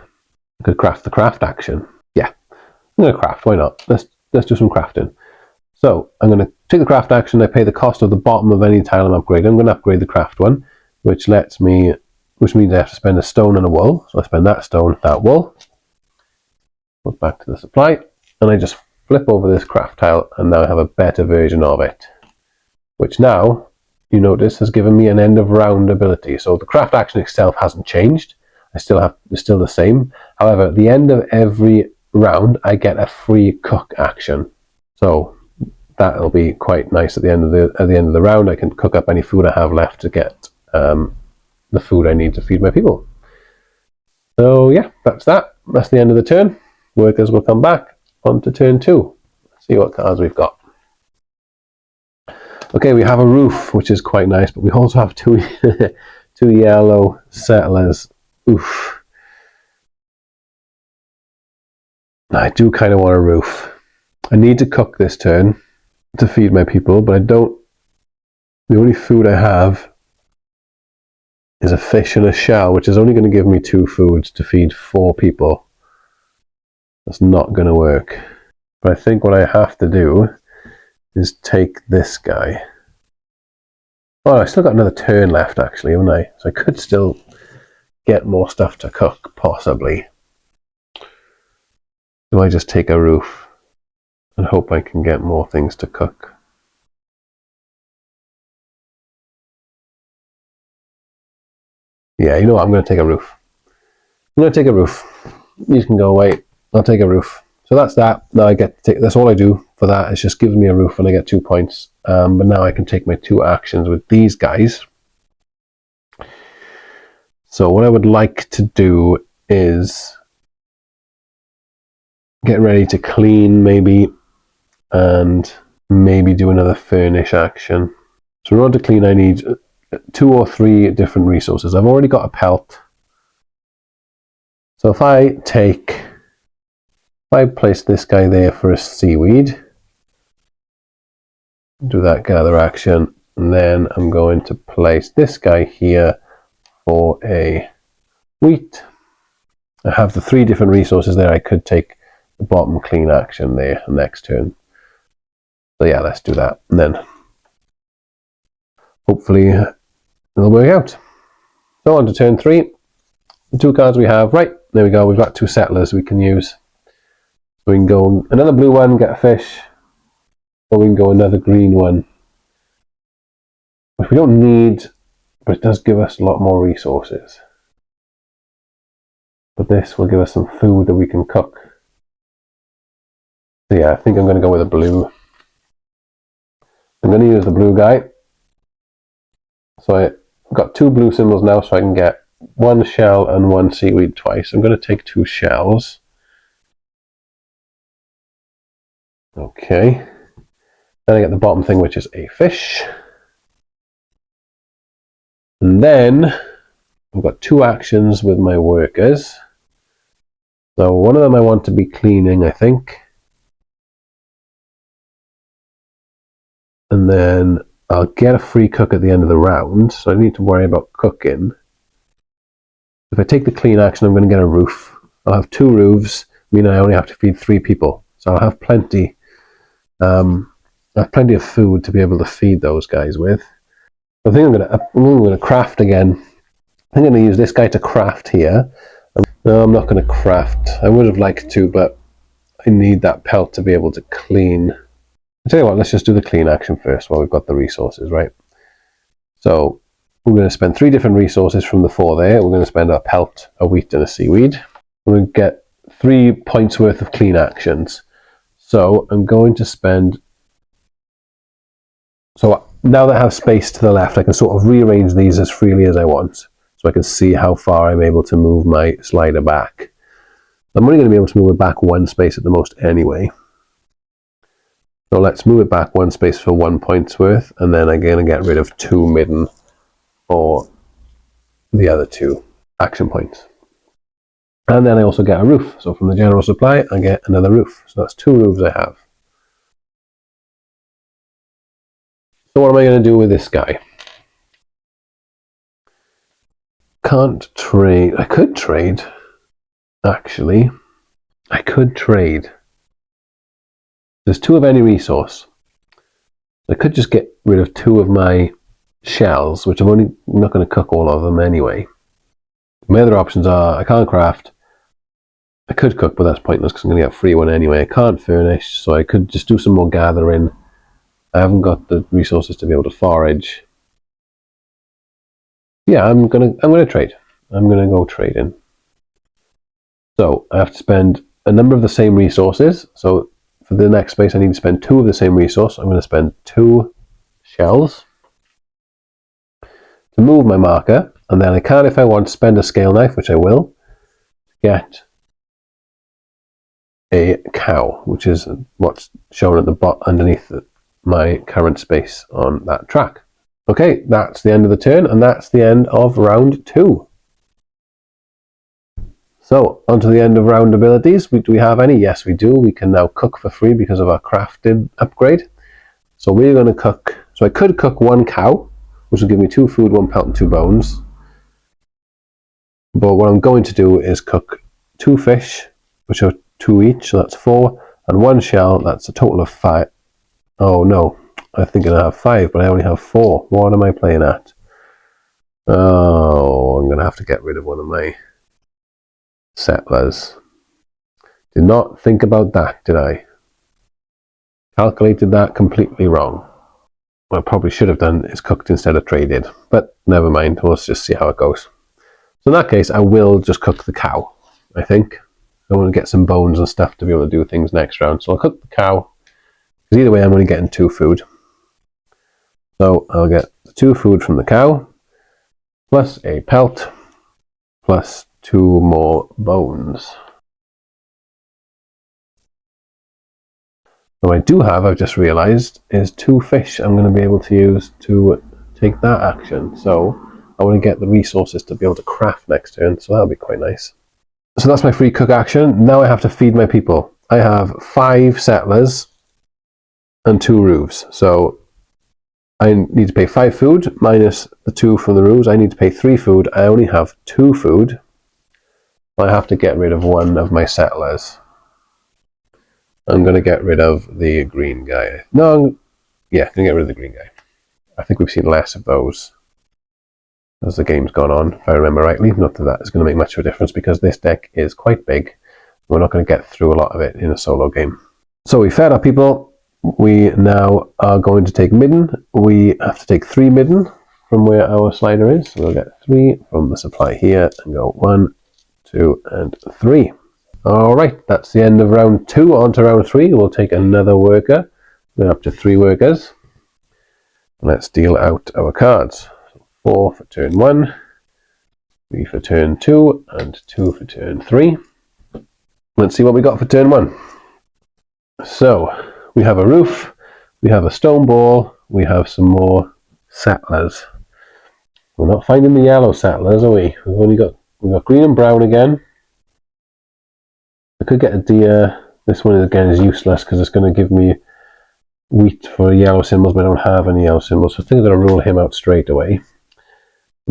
I could craft the craft action. Yeah, I'm going to craft. Why not? Let's do some crafting. So I'm going to take the craft action. I pay the cost of the bottom of any tile I'm upgrading. I'm going to upgrade the craft one, which means I have to spend a stone and a wool. So I spend that stone, that wool. Go back to the supply, and I just flip over this craft tile, and now I have a better version of it, which now you notice has given me an end of round ability. So the craft action itself hasn't changed. It's still the same. However, at the end of every round, I get a free cook action. So that'll be quite nice at the end of the round. I can cook up any food I have left to get the food I need to feed my people. So yeah, that's that. That's the end of the turn. Workers will come back on to turn 2. Let's see what cards we've got. Okay, we have a roof, which is quite nice, but we also have 2 yellow settlers. Oof. I do kind of want a roof. I need to cook this turn to feed my people, but I don't. The only food I have is a fish and a shell, which is only going to give me 2 foods to feed 4 people. That's not going to work. But I think what I have to do is take this guy. Oh, I still got another turn left actually, haven't I? So I could still get more stuff to cook, possibly. Do I just take a roof and hope I can get more things to cook? Yeah, you know what? I'm going to take a roof. I'm going to take a roof. You can go away. I'll take a roof. So that's that. Now I get to take, that's all I do for that. It just gives me a roof and I get 2 points. But now I can take my 2 actions with these guys. So what I would like to do is get ready to clean maybe, and maybe do another furnish action. So in order to clean I need 2 or 3 different resources. I've already got a pelt. So if I place this guy there for a seaweed, do that gather action, and then I'm going to place this guy here for a wheat. I have the 3 different resources there. I could take the bottom clean action there next turn. So yeah, let's do that, and then hopefully it'll work out. So on to turn 3. The 2 cards we have, right, there we go, we've got 2 settlers we can use. So we can go another blue one, get a fish, or we can go another green one, which we don't need, but it does give us a lot more resources. But this will give us some food that we can cook. So yeah, I think I'm going to go with a blue. I'm going to use the blue guy. So I've got 2 blue symbols now, so I can get 1 shell and 1 seaweed twice. I'm going to take 2 shells. Okay. Then I get the bottom thing, which is a fish. And then I've got 2 actions with my workers. So one of them I want to be cleaning, I think. And then I'll get a free cook at the end of the round, so I need to worry about cooking. If I take the clean action, I'm going to get a roof. I'll have 2 roofs, meaning I only have to feed 3 people. So I'll have plenty. I have plenty of food to be able to feed those guys with. I think I'm going to craft again. I'm going to use this guy to craft here. No, I'm not going to craft. I would have liked to, but I need that pelt to be able to clean. I'll tell you what, let's just do the clean action first while we've got the resources, right? So we're going to spend 3 different resources from the 4 there. We're going to spend a pelt, a wheat, and a seaweed. We're going to get 3 points worth of clean actions. So I'm going to spend... So now that I have space to the left, I can sort of rearrange these as freely as I want. So I can see how far I'm able to move my slider back. I'm only going to be able to move it back 1 space at the most anyway. So let's move it back 1 space for 1 point's worth, and then I'm going to get rid of 2 midden for the other 2 action points. And then I also get a roof. So from the general supply, I get another roof. So that's 2 roofs I have. So what am I going to do with this guy? Can't trade. I could trade. Actually, I could trade. There's 2 of any resource. I could just get rid of 2 of my shells, which I'm not going to cook all of them anyway. My other options are I can't craft. I could cook, but that's pointless because I'm going to get a free one anyway. I can't furnish, so I could just do some more gathering. I haven't got the resources to be able to forage. Yeah, I'm gonna trade. I'm gonna go trading. So I have to spend a number of the same resources. So for the next space, I need to spend 2 of the same resource. I'm going to spend 2 shells to move my marker, and then I can, if I want, spend a scale knife, which I will, get a cow, which is what's shown at the bottom underneath my current space on that track. Okay, that's the end of the turn, and that's the end of round 2. So, on to the end of round abilities. Do we have any? Yes, we do. We can now cook for free because of our crafted upgrade. So we're going to cook. So I could cook 1 cow, which will give me 2 food, 1 pelt, and 2 bones. But what I'm going to do is cook 2 fish, which are 2 each, so that's 4, and 1 shell, that's a total of 5. Oh no, I think I have 5, but I only have 4. What am I playing at? Oh, I'm going to have to get rid of one of my settlers. Did not think about that, did I? Calculated that completely wrong. What I probably should have done is cooked instead of traded, but never mind, let's just see how it goes. So in that case, I will just cook the cow, I think. I want to get some bones and stuff to be able to do things next round. So I'll cook the cow, because either way I'm only getting 2 food. So I'll get 2 food from the cow, plus a pelt, plus 2 more bones. What I do have, I've just realised, is 2 fish I'm going to be able to use to take that action. So I want to get the resources to be able to craft next turn, so that'll be quite nice. So that's my free cook action. Now I have to feed my people. I have 5 settlers and 2 roofs. So I need to pay 5 food minus the 2 from the roofs. I need to pay 3 food. I only have 2 food. I have to get rid of 1 of my settlers. I'm going to get rid of the green guy. No, yeah, I'm going to get rid of the green guy. I think we've seen less of those as the game's gone on, if I remember rightly. Not that that is going to make much of a difference because this deck is quite big. We're not going to get through a lot of it in a solo game. So we fed our people. We now are going to take midden. We have to take 3 midden from where our slider is. So we'll get 3 from the supply here and go 1, 2, and 3. Alright, that's the end of round 2. On to round 3. We'll take another worker. We're up to 3 workers. Let's deal out our cards. 4 for turn 1, 3 for turn 2, and 2 for turn 3. Let's see what we got for turn 1. So, we have a roof, we have a stone ball, we have some more settlers. We're not finding the yellow settlers, are we? We've got green and brown again. I could get a deer. This one again is useless because it's going to give me wheat for yellow symbols, but I don't have any yellow symbols, so I think I'm going to rule him out straight away.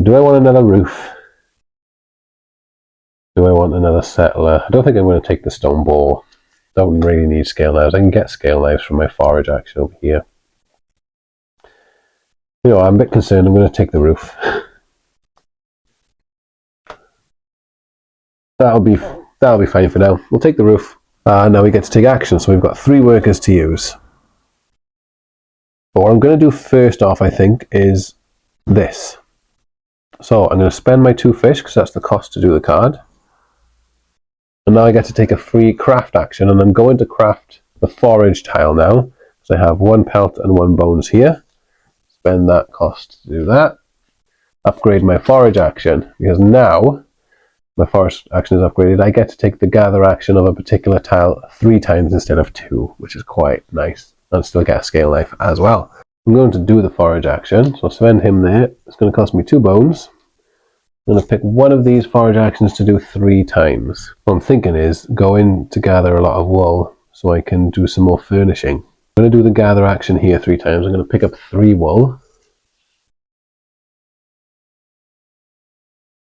Do I want another roof? Do I want another settler? I don't think I'm going to take the stone ball. Don't really need scale knives. I can get scale knives from my forage action over here. You know, I'm a bit concerned. I'm going to take the roof. That'll be fine for now. We'll take the roof. Now we get to take action. So we've got 3 workers to use. But what I'm going to do first off, I think, is this. So I'm going to spend my 2 fish because that's the cost to do the card. And now I get to take a free craft action, and I'm going to craft the forage tile now. So I have 1 pelt and 1 bones here. Spend that cost to do that. Upgrade my forage action, because now my forage action is upgraded. I get to take the gather action of a particular tile 3 times instead of 2, which is quite nice. And still get a scale knife as well. I'm going to do the forage action, so I'll spend him there. It's going to cost me 2 bones. I'm going to pick one of these forage actions to do 3 times. What I'm thinking is go in to gather a lot of wool so I can do some more furnishing. I'm going to do the gather action here 3 times. I'm going to pick up 3 wool.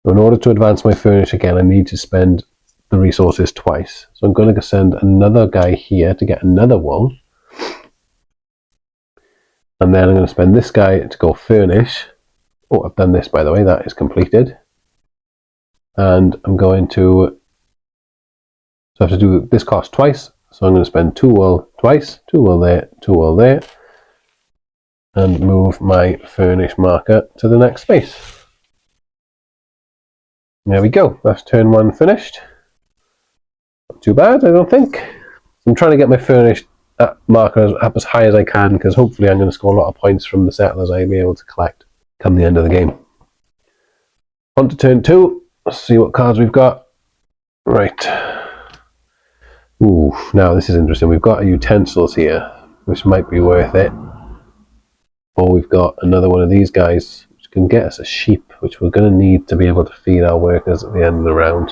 In order to advance my furnish again, I need to spend the resources twice. So I'm going to send another guy here to get another wool. And then I'm going to spend this guy to go furnish. Oh, I've done this, by the way. That is completed. And I'm going to... So I have to do this cost twice. So I'm going to spend 2 wool twice. 2 wool there, 2 wool there. And move my furnish marker to the next space. There we go. That's turn 1 finished. Not too bad, I don't think. I'm trying to get my furnish marker up as high as I can, because hopefully I'm going to score a lot of points from the settlers I'll be able to collect come the end of the game. On to turn 2. Let's see what cards we've got. Right. Ooh, now this is interesting. We've got utensils here, which might be worth it. Or we've got another one of these guys, which can get us a sheep, which we're going to need to be able to feed our workers at the end of the round.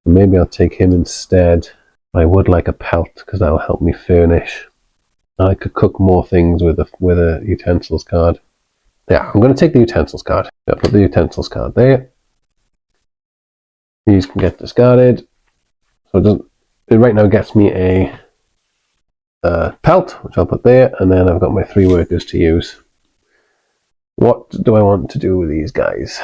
Maybe I'll take him instead. I would like a pelt, because that'll help me furnish. I could cook more things with a utensils card. Yeah, I'm going to take the utensils card. I'll put the utensils card there. These can get discarded. So it right now gets me a pelt, which I'll put there, and then I've got my 3 workers to use. What do I want to do with these guys?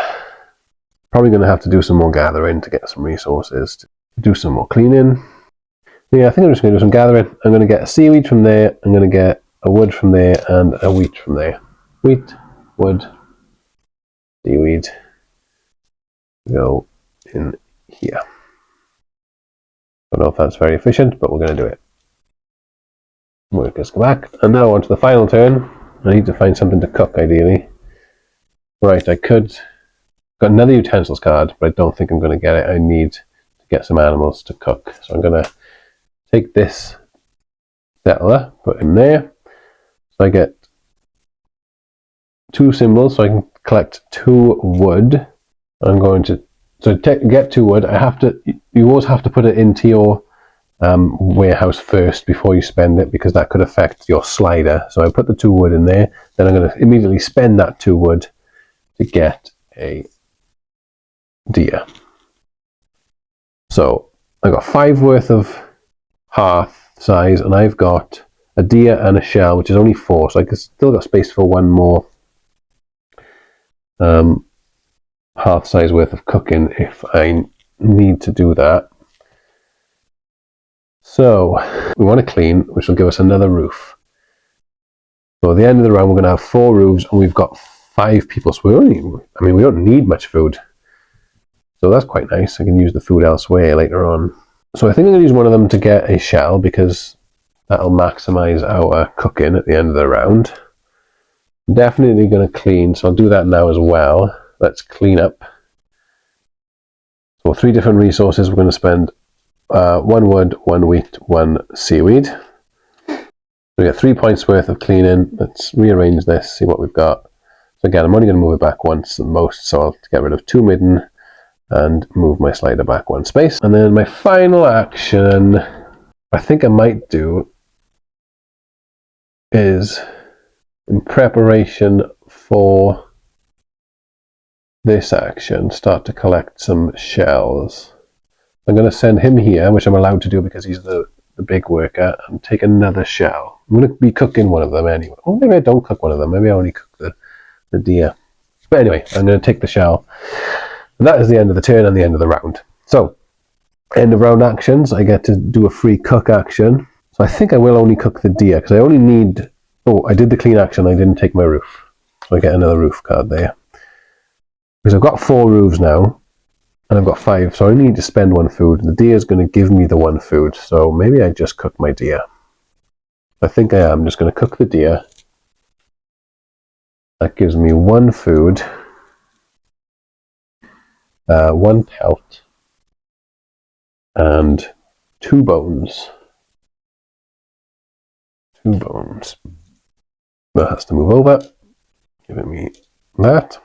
Probably going to have to do some more gathering to get some resources, to do some more cleaning. Yeah, I think I'm just going to do some gathering. I'm going to get a seaweed from there, I'm going to get a wood from there, and a wheat from there. Wheat, wood, seaweed, go in here. I don't know if that's very efficient, but we're going to do it. Workers go back, and now on to the final turn. I need to find something to cook, ideally. Right, I could... Got another utensils card, but I don't think I'm going to get it. I need to get some animals to cook. So I'm going to take this settler, put him there. So I get 2 symbols, so I can collect 2 wood. I'm going to... So get 2 wood, you always have to put it into your warehouse first before you spend it, because that could affect your slider. So I put the 2 wood in there, then I'm going to immediately spend that 2 wood to get a deer. So I got 5 worth of hearth size, and I've got a deer and a shell, which is only 4, so I still got space for 1 more hearth size worth of cooking if I need to do that. So we want to clean, which will give us another roof. So at the end of the round, we're going to have 4 roofs, and we've got 5 people. So we don't need much food. So that's quite nice. I can use the food elsewhere later on. So I think I'm going to use one of them to get a shell, because that'll maximize our cooking at the end of the round. Definitely going to clean, so I'll do that now as well. Let's clean up. So 3 different resources. We're going to spend 1 wood, 1 wheat, 1 seaweed. So we get 3 points worth of cleaning. Let's rearrange this, see what we've got. So again, I'm only going to move it back once at most, so I'll get rid of 2 midden and move my slider back 1 space. And then my final action, I think I might do, is in preparation for this action, start to collect some shells. I'm going to send him here, which I'm allowed to do because he's the big worker, and take another shell. I'm going to be cooking one of them anyway. Or maybe I don't cook one of them. Maybe I only cook the deer. But anyway, I'm going to take the shell. And that is the end of the turn and the end of the round. So, end of round actions. I get to do a free cook action. So I think I will only cook the deer, because I only need... Oh, I did the clean action. I didn't take my roof. So I get another roof card there. Because I've got 4 roofs now, and I've got 5, so I only need to spend 1 food. The deer is going to give me the 1 food, so maybe I just cook my deer. I think I am just going to cook the deer. That gives me 1 food, 1 pelt, and 2 bones. 2 bones. That has to move over, giving me that.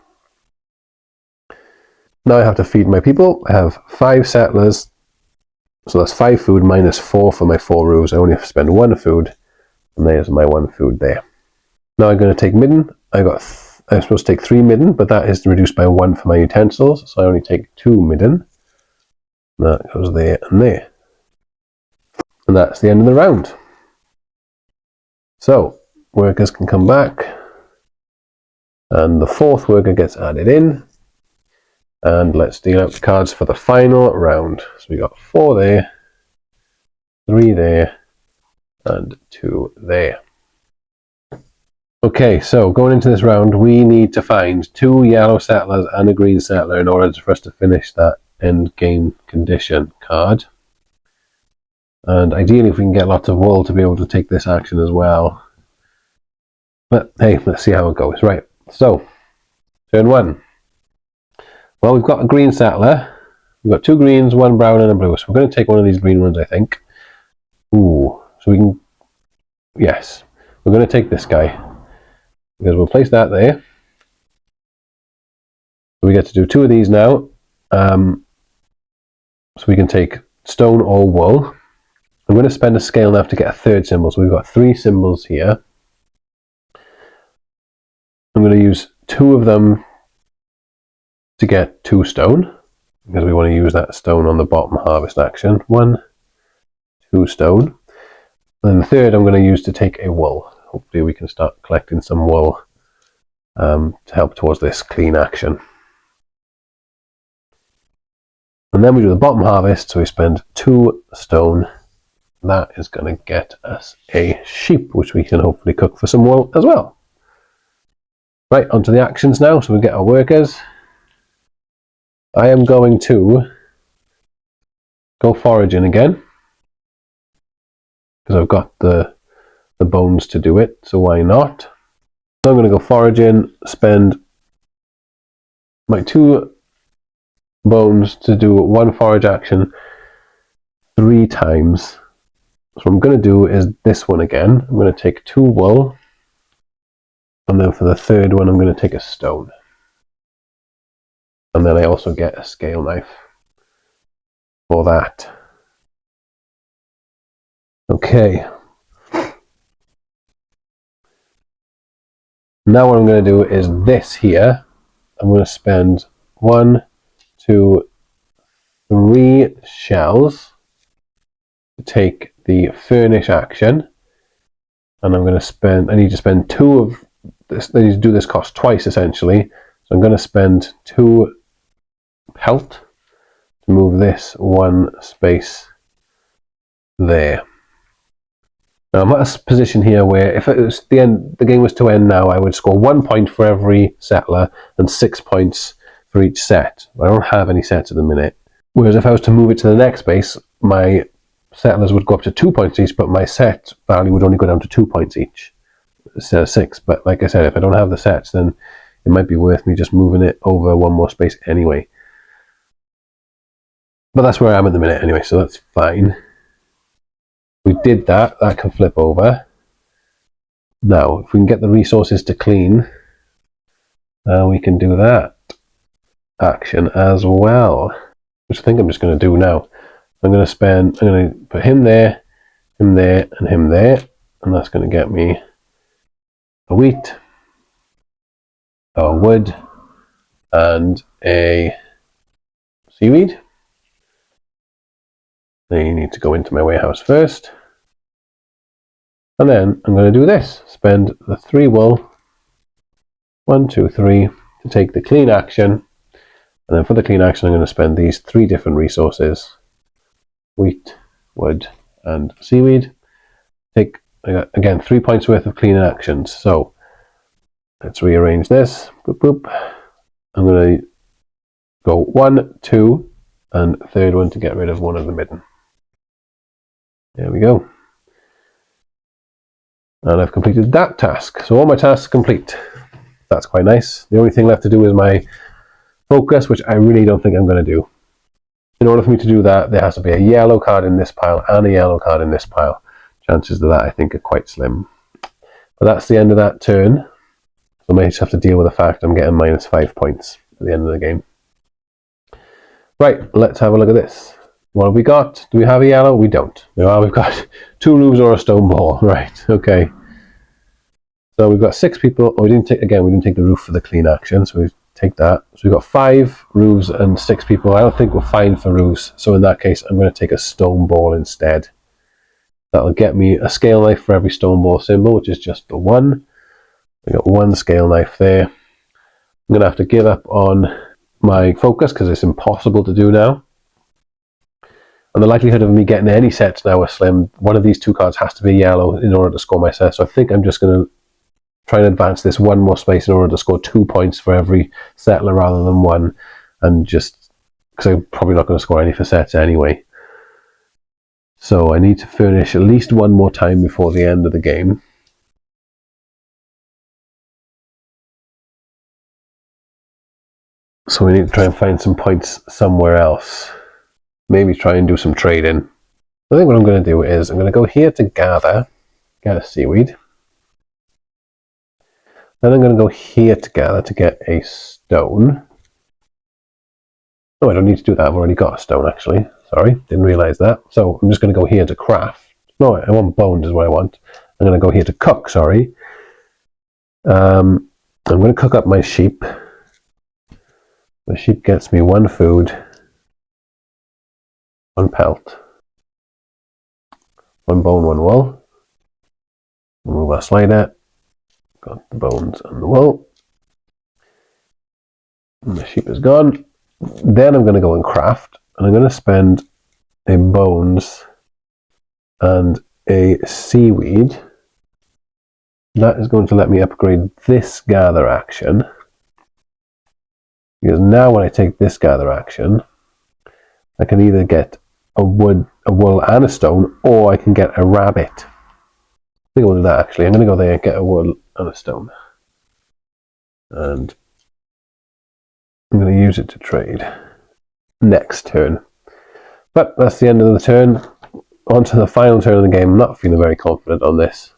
Now I have to feed my people. I have 5 settlers, so that's 5 food minus 4 for my 4 roofs. I only have to spend 1 food, and there's my 1 food there. Now I'm going to take midden. I'm supposed to take 3 midden, but that is reduced by 1 for my utensils, so I only take 2 midden. That goes there and there. And that's the end of the round. So, workers can come back, and the 4th worker gets added in. And let's deal out the cards for the final round. So we got 4 there, 3 there, and 2 there. Okay, so going into this round, we need to find 2 yellow settlers and a green settler in order for us to finish that end game condition card. And ideally, if we can get lots of wool to be able to take this action as well. But hey, let's see how it goes. Right, so turn 1. Well, we've got a green settler. We've got 2 greens, 1 brown and a blue. So we're going to take one of these green ones, I think. Ooh, so we can... Yes, we're going to take this guy. Because we'll place that there. So we get to do 2 of these now. So we can take stone or wool. I'm going to spend a scale now to get a 3rd symbol. So we've got 3 symbols here. I'm going to use 2 of them to get 2 stone, because we want to use that stone on the bottom harvest action. 1, 2 stone. And then the 3rd I'm going to use to take a wool. Hopefully we can start collecting some wool to help towards this clean action. And then we do the bottom harvest, so we spend 2 stone. That is going to get us a sheep, which we can hopefully cook for some wool as well. Right, onto the actions now. So we get our workers. I am going to go foraging again, because I've got the bones to do it, so why not? So I'm going to go foraging, spend my 2 bones to do 1 forage action 3 times. So what I'm going to do is this one again. I'm going to take 2 wool, and then for the 3rd one I'm going to take a stone. And then I also get a scale knife for that. Okay. Now what I'm going to do is this here. I'm going to spend 1, 2, 3 shells to take the furnish action. And I'm going to spend, I need to spend 2 of this, I need to do this cost twice essentially. So I'm going to spend 2 pelt to move this 1 space there. Now I'm at a position here where if it was the game was to end now, I would score 1 point for every settler and 6 points for each set. I don't have any sets at the minute. Whereas if I was to move it to the next space, my settlers would go up to 2 points each, but my set value would only go down to 2 points each instead of 6. But like I said, if I don't have the sets, then it might be worth me just moving it over one more space anyway. But that's where I am at the minute anyway, so that's fine. We did that. That can flip over. Now, if we can get the resources to clean, we can do that action as well, which I think I'm just going to do now. I'm going to put him there, and him there, and that's going to get me a wheat, a wood, and a seaweed. They need to go into my warehouse first. And then I'm going to do this. Spend the 3 wool, 1, 2, 3, to take the clean action. And then for the clean action, I'm going to spend these 3 different resources. Wheat, wood, and seaweed. Take, again, 3 points worth of clean actions. So let's rearrange this. Boop, boop. I'm going to go 1, 2, and third one to get rid of one of the midden. There we go. And I've completed that task. So all my tasks complete. That's quite nice. The only thing left to do is my focus, which I really don't think I'm going to do. In order for me to do that, there has to be a yellow card in this pile and a yellow card in this pile. Chances of that, I think, are quite slim. But that's the end of that turn. So I may just have to deal with the fact I'm getting -5 points at the end of the game. Right, let's have a look at this. What have we got? Do we have a yellow? We don't. No, we've got 2 roofs or a stone ball. Right, okay. So we've got 6 people. Oh, we didn't take the roof for the clean action, so we take that. So we've got 5 roofs and 6 people. I don't think we're fine for roofs. So in that case, I'm going to take a stone ball instead. That'll get me a scale knife for every stone ball symbol, which is just the 1. We got 1 scale knife there. I'm going to have to give up on my focus because it's impossible to do now. And the likelihood of me getting any sets now is slim. One of these 2 cards has to be yellow in order to score my set. So I think I'm just going to try and advance this 1 more space in order to score 2 points for every settler rather than 1. And just because I'm probably not going to score any for sets anyway. So I need to furnish at least 1 more time before the end of the game. So we need to try and find some points somewhere else. Maybe try and do some trading. I think what I'm going to do is I'm going to go here to gather, get a seaweed. Then I'm going to go here to gather to get a stone. Oh, I don't need to do that. I've already got a stone, actually. Sorry, didn't realize that. So I'm just going to go here to craft. No, I want bones is what I want. I'm going to go here to cook, sorry. I'm going to cook up my sheep. The sheep gets me 1 food, 1 pelt, 1 bone, 1 wool. Move our slider. Got the bones and the wool. And the sheep is gone. Then I'm going to go and craft, and I'm going to spend a bones and a seaweed. That is going to let me upgrade this gather action. Because now when I take this gather action, I can either get a wood, a wool and a stone, or I can get a rabbit. I think I'll do that actually. I'm going to go there and get a wool and a stone. And I'm going to use it to trade next turn. But that's the end of the turn. On to the final turn of the game. I'm not feeling very confident on this.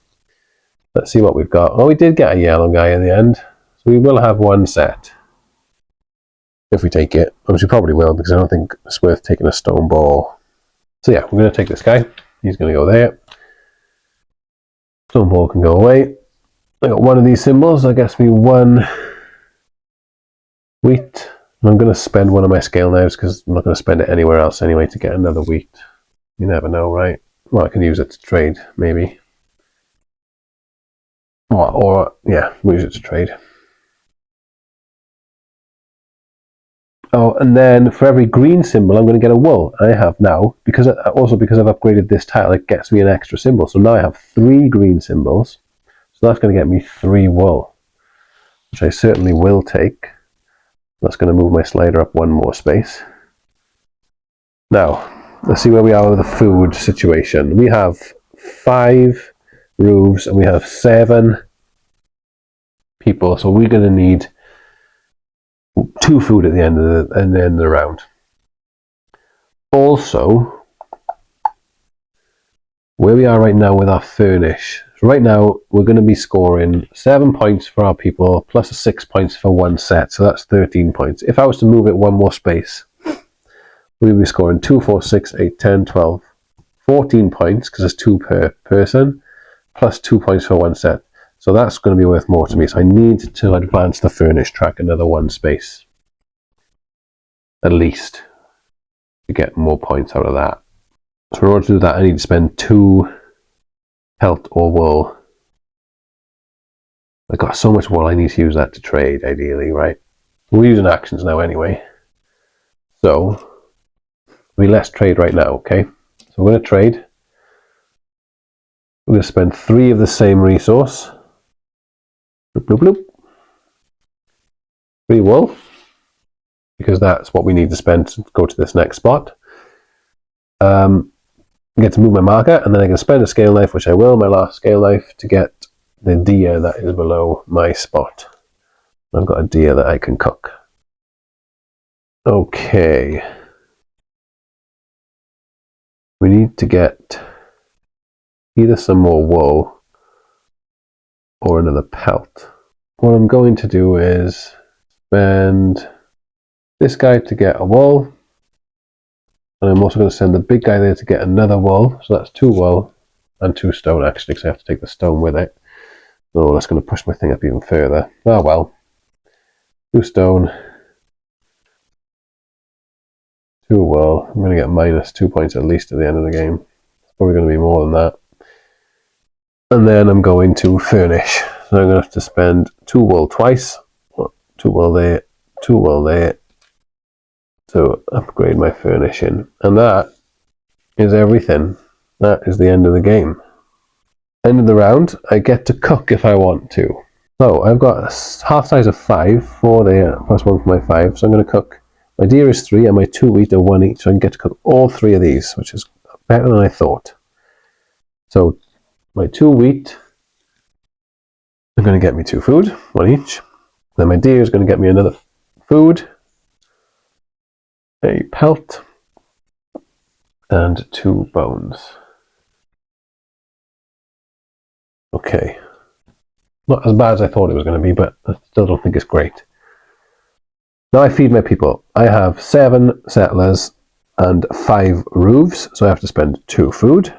Let's see what we've got. Oh, we did get a yellow guy in the end. So we will have 1 set. If we take it. Which we probably will, because I don't think it's worth taking a stone ball. So yeah, we're going to take this guy. He's going to go there. Stone ball can go away. I got 1 of these symbols. That gets me 1 wheat. And I'm going to spend 1 of my scale knives because I'm not going to spend it anywhere else anyway to get another wheat. You never know, right? Well, I can use it to trade, maybe. Or yeah, we'll use it to trade. Oh, and then for every green symbol, I'm going to get a wool. I have now, because I've upgraded this tile, it gets me an extra symbol. So now I have 3 green symbols. So that's going to get me 3 wool, which I certainly will take. That's going to move my slider up 1 more space. Now, let's see where we are with the food situation. We have 5 roofs and we have 7 people, so we're going to need 2 food at the end of the round. Also, where we are right now with our furnish. So right now, we're going to be scoring 7 points for our people, plus 6 points for one set, so that's 13 points. If I was to move it one more space, we'd be scoring 2, 4, 6, 8, 10, 12, 14 points, because it's 2 per person, plus 2 points for one set. So that's going to be worth more to me, so I need to advance the furnish track another 1 space, at least, to get more points out of that. So in order to do that, I need to spend 2 pelt or wool. I've got so much wool, I need to use that to trade, ideally, right? We're using actions now anyway. So, let's trade right now, okay? So we're going to trade. We're going to spend 3 of the same resource. Bloop, bloop, bloop. 3 wool, because that's what we need to spend to go to this next spot. I get to move my marker, and then I can spend a scale knife, which I will, my last scale knife, to get the deer that is below my spot. I've got a deer that I can cook. Okay. We need to get either some more wool or another pelt. What I'm going to do is spend this guy to get a wool, and I'm also going to send the big guy there to get another wool. So that's 2 wool and 2 stone, actually, because I have to take the stone with it. So that's going to push my thing up even further. Oh well. 2 stone, 2 wool. I'm going to get minus 2 points at least at the end of the game. It's probably going to be more than that. And then I'm going to furnish. So I'm going to have to spend 2 wool twice. 2 wool there, 2 wool there, to upgrade my furnishing. And that is everything. That is the end of the game. End of the round, I get to cook if I want to. So I've got a half size of 5, 4 there, plus 1 for my 5. So I'm going to cook. My deer is 3 and my 2 wheat are 1 each. So I can get to cook all 3 of these, which is better than I thought. So my 2 wheat are going to get me 2 food, 1 each. Then my deer is going to get me another food, a pelt, and 2 bones. Okay. Not as bad as I thought it was going to be, but I still don't think it's great. Now I feed my people. I have 7 settlers and 5 roofs, so I have to spend 2 food.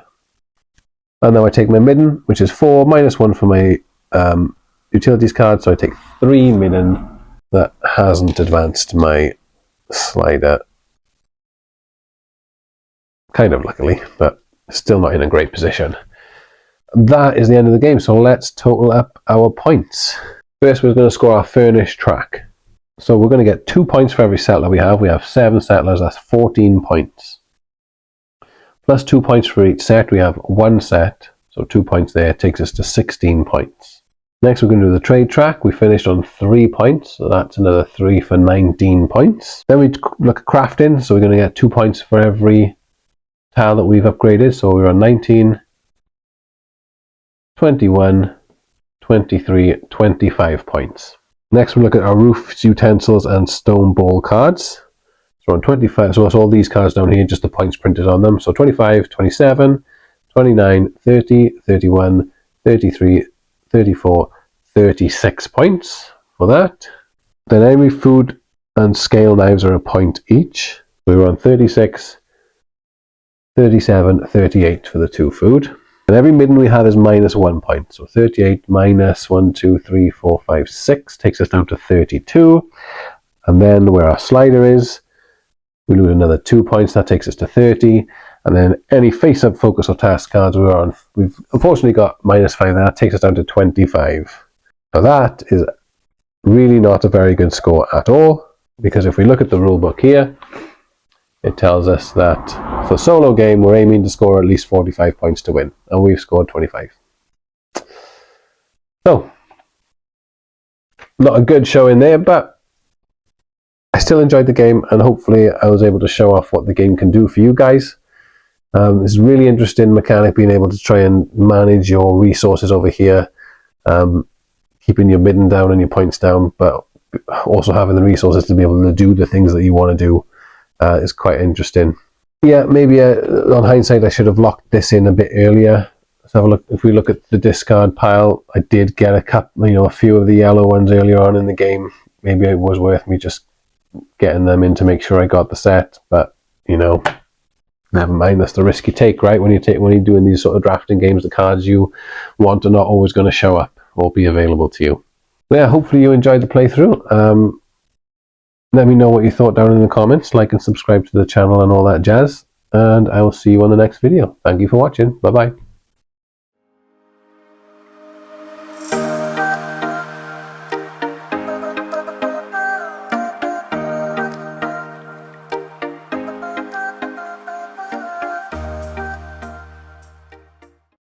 And now I take my midden, which is 4, minus 1 for my utilities card, so I take 3 midden. That hasn't advanced my slider. Kind of luckily, but still not in a great position. That is the end of the game, so let's total up our points. First, we're going to score our furnished track. So we're going to get 2 points for every settler we have. We have 7 settlers, that's 14 points. Plus 2 points for each set. We have 1 set, so 2 points there takes us to 16 points. Next, we're going to do the trade track. We finished on 3 points, so that's another 3 for 19 points. Then we look at crafting, so we're going to get 2 points for every tile that we've upgraded. So we're on 19, 21, 23, 25 points. Next, we look at our roofs, utensils, and stone ball cards. So on 25, so that's all these cards down here, just the points printed on them. So 25, 27, 29, 30, 31, 33, 34, 36 points for that. Then every food and scale knives are a point each. We were on 36, 37, 38 for the 2 food. And every midden we have is minus 1 point. So 38 minus 1, 2, 3, 4, 5, 6 takes us down to 32. And then where our slider is, we lose another 2 points. That takes us to 30. And then any face-up, focus, or task cards we're on, we've unfortunately got minus 5. That takes us down to 25. Now that is really not a very good score at all, because if we look at the rule book here, it tells us that for solo game, we're aiming to score at least 45 points to win, and we've scored 25. So, not a good show in there, but I still enjoyed the game, and hopefully I was able to show off what the game can do for you guys. It's really interesting mechanic, being able to try and manage your resources over here, keeping your midden down and your points down, but also having the resources to be able to do the things that you want to do is quite interesting. Yeah, maybe on hindsight I should have locked this in a bit earlier. Let's have a look. If we look at the discard pile, I did get a few of the yellow ones earlier on in the game. Maybe it was worth me just getting them in to make sure I got the set, but never mind. That's the risk you take, right? When you're doing these sort of drafting games, the cards you want are not always going to show up or be available to you. But yeah, hopefully you enjoyed the playthrough. Let me know what you thought down in the comments. Like and subscribe to the channel and all that jazz. And I will see you on the next video. Thank you for watching. Bye bye.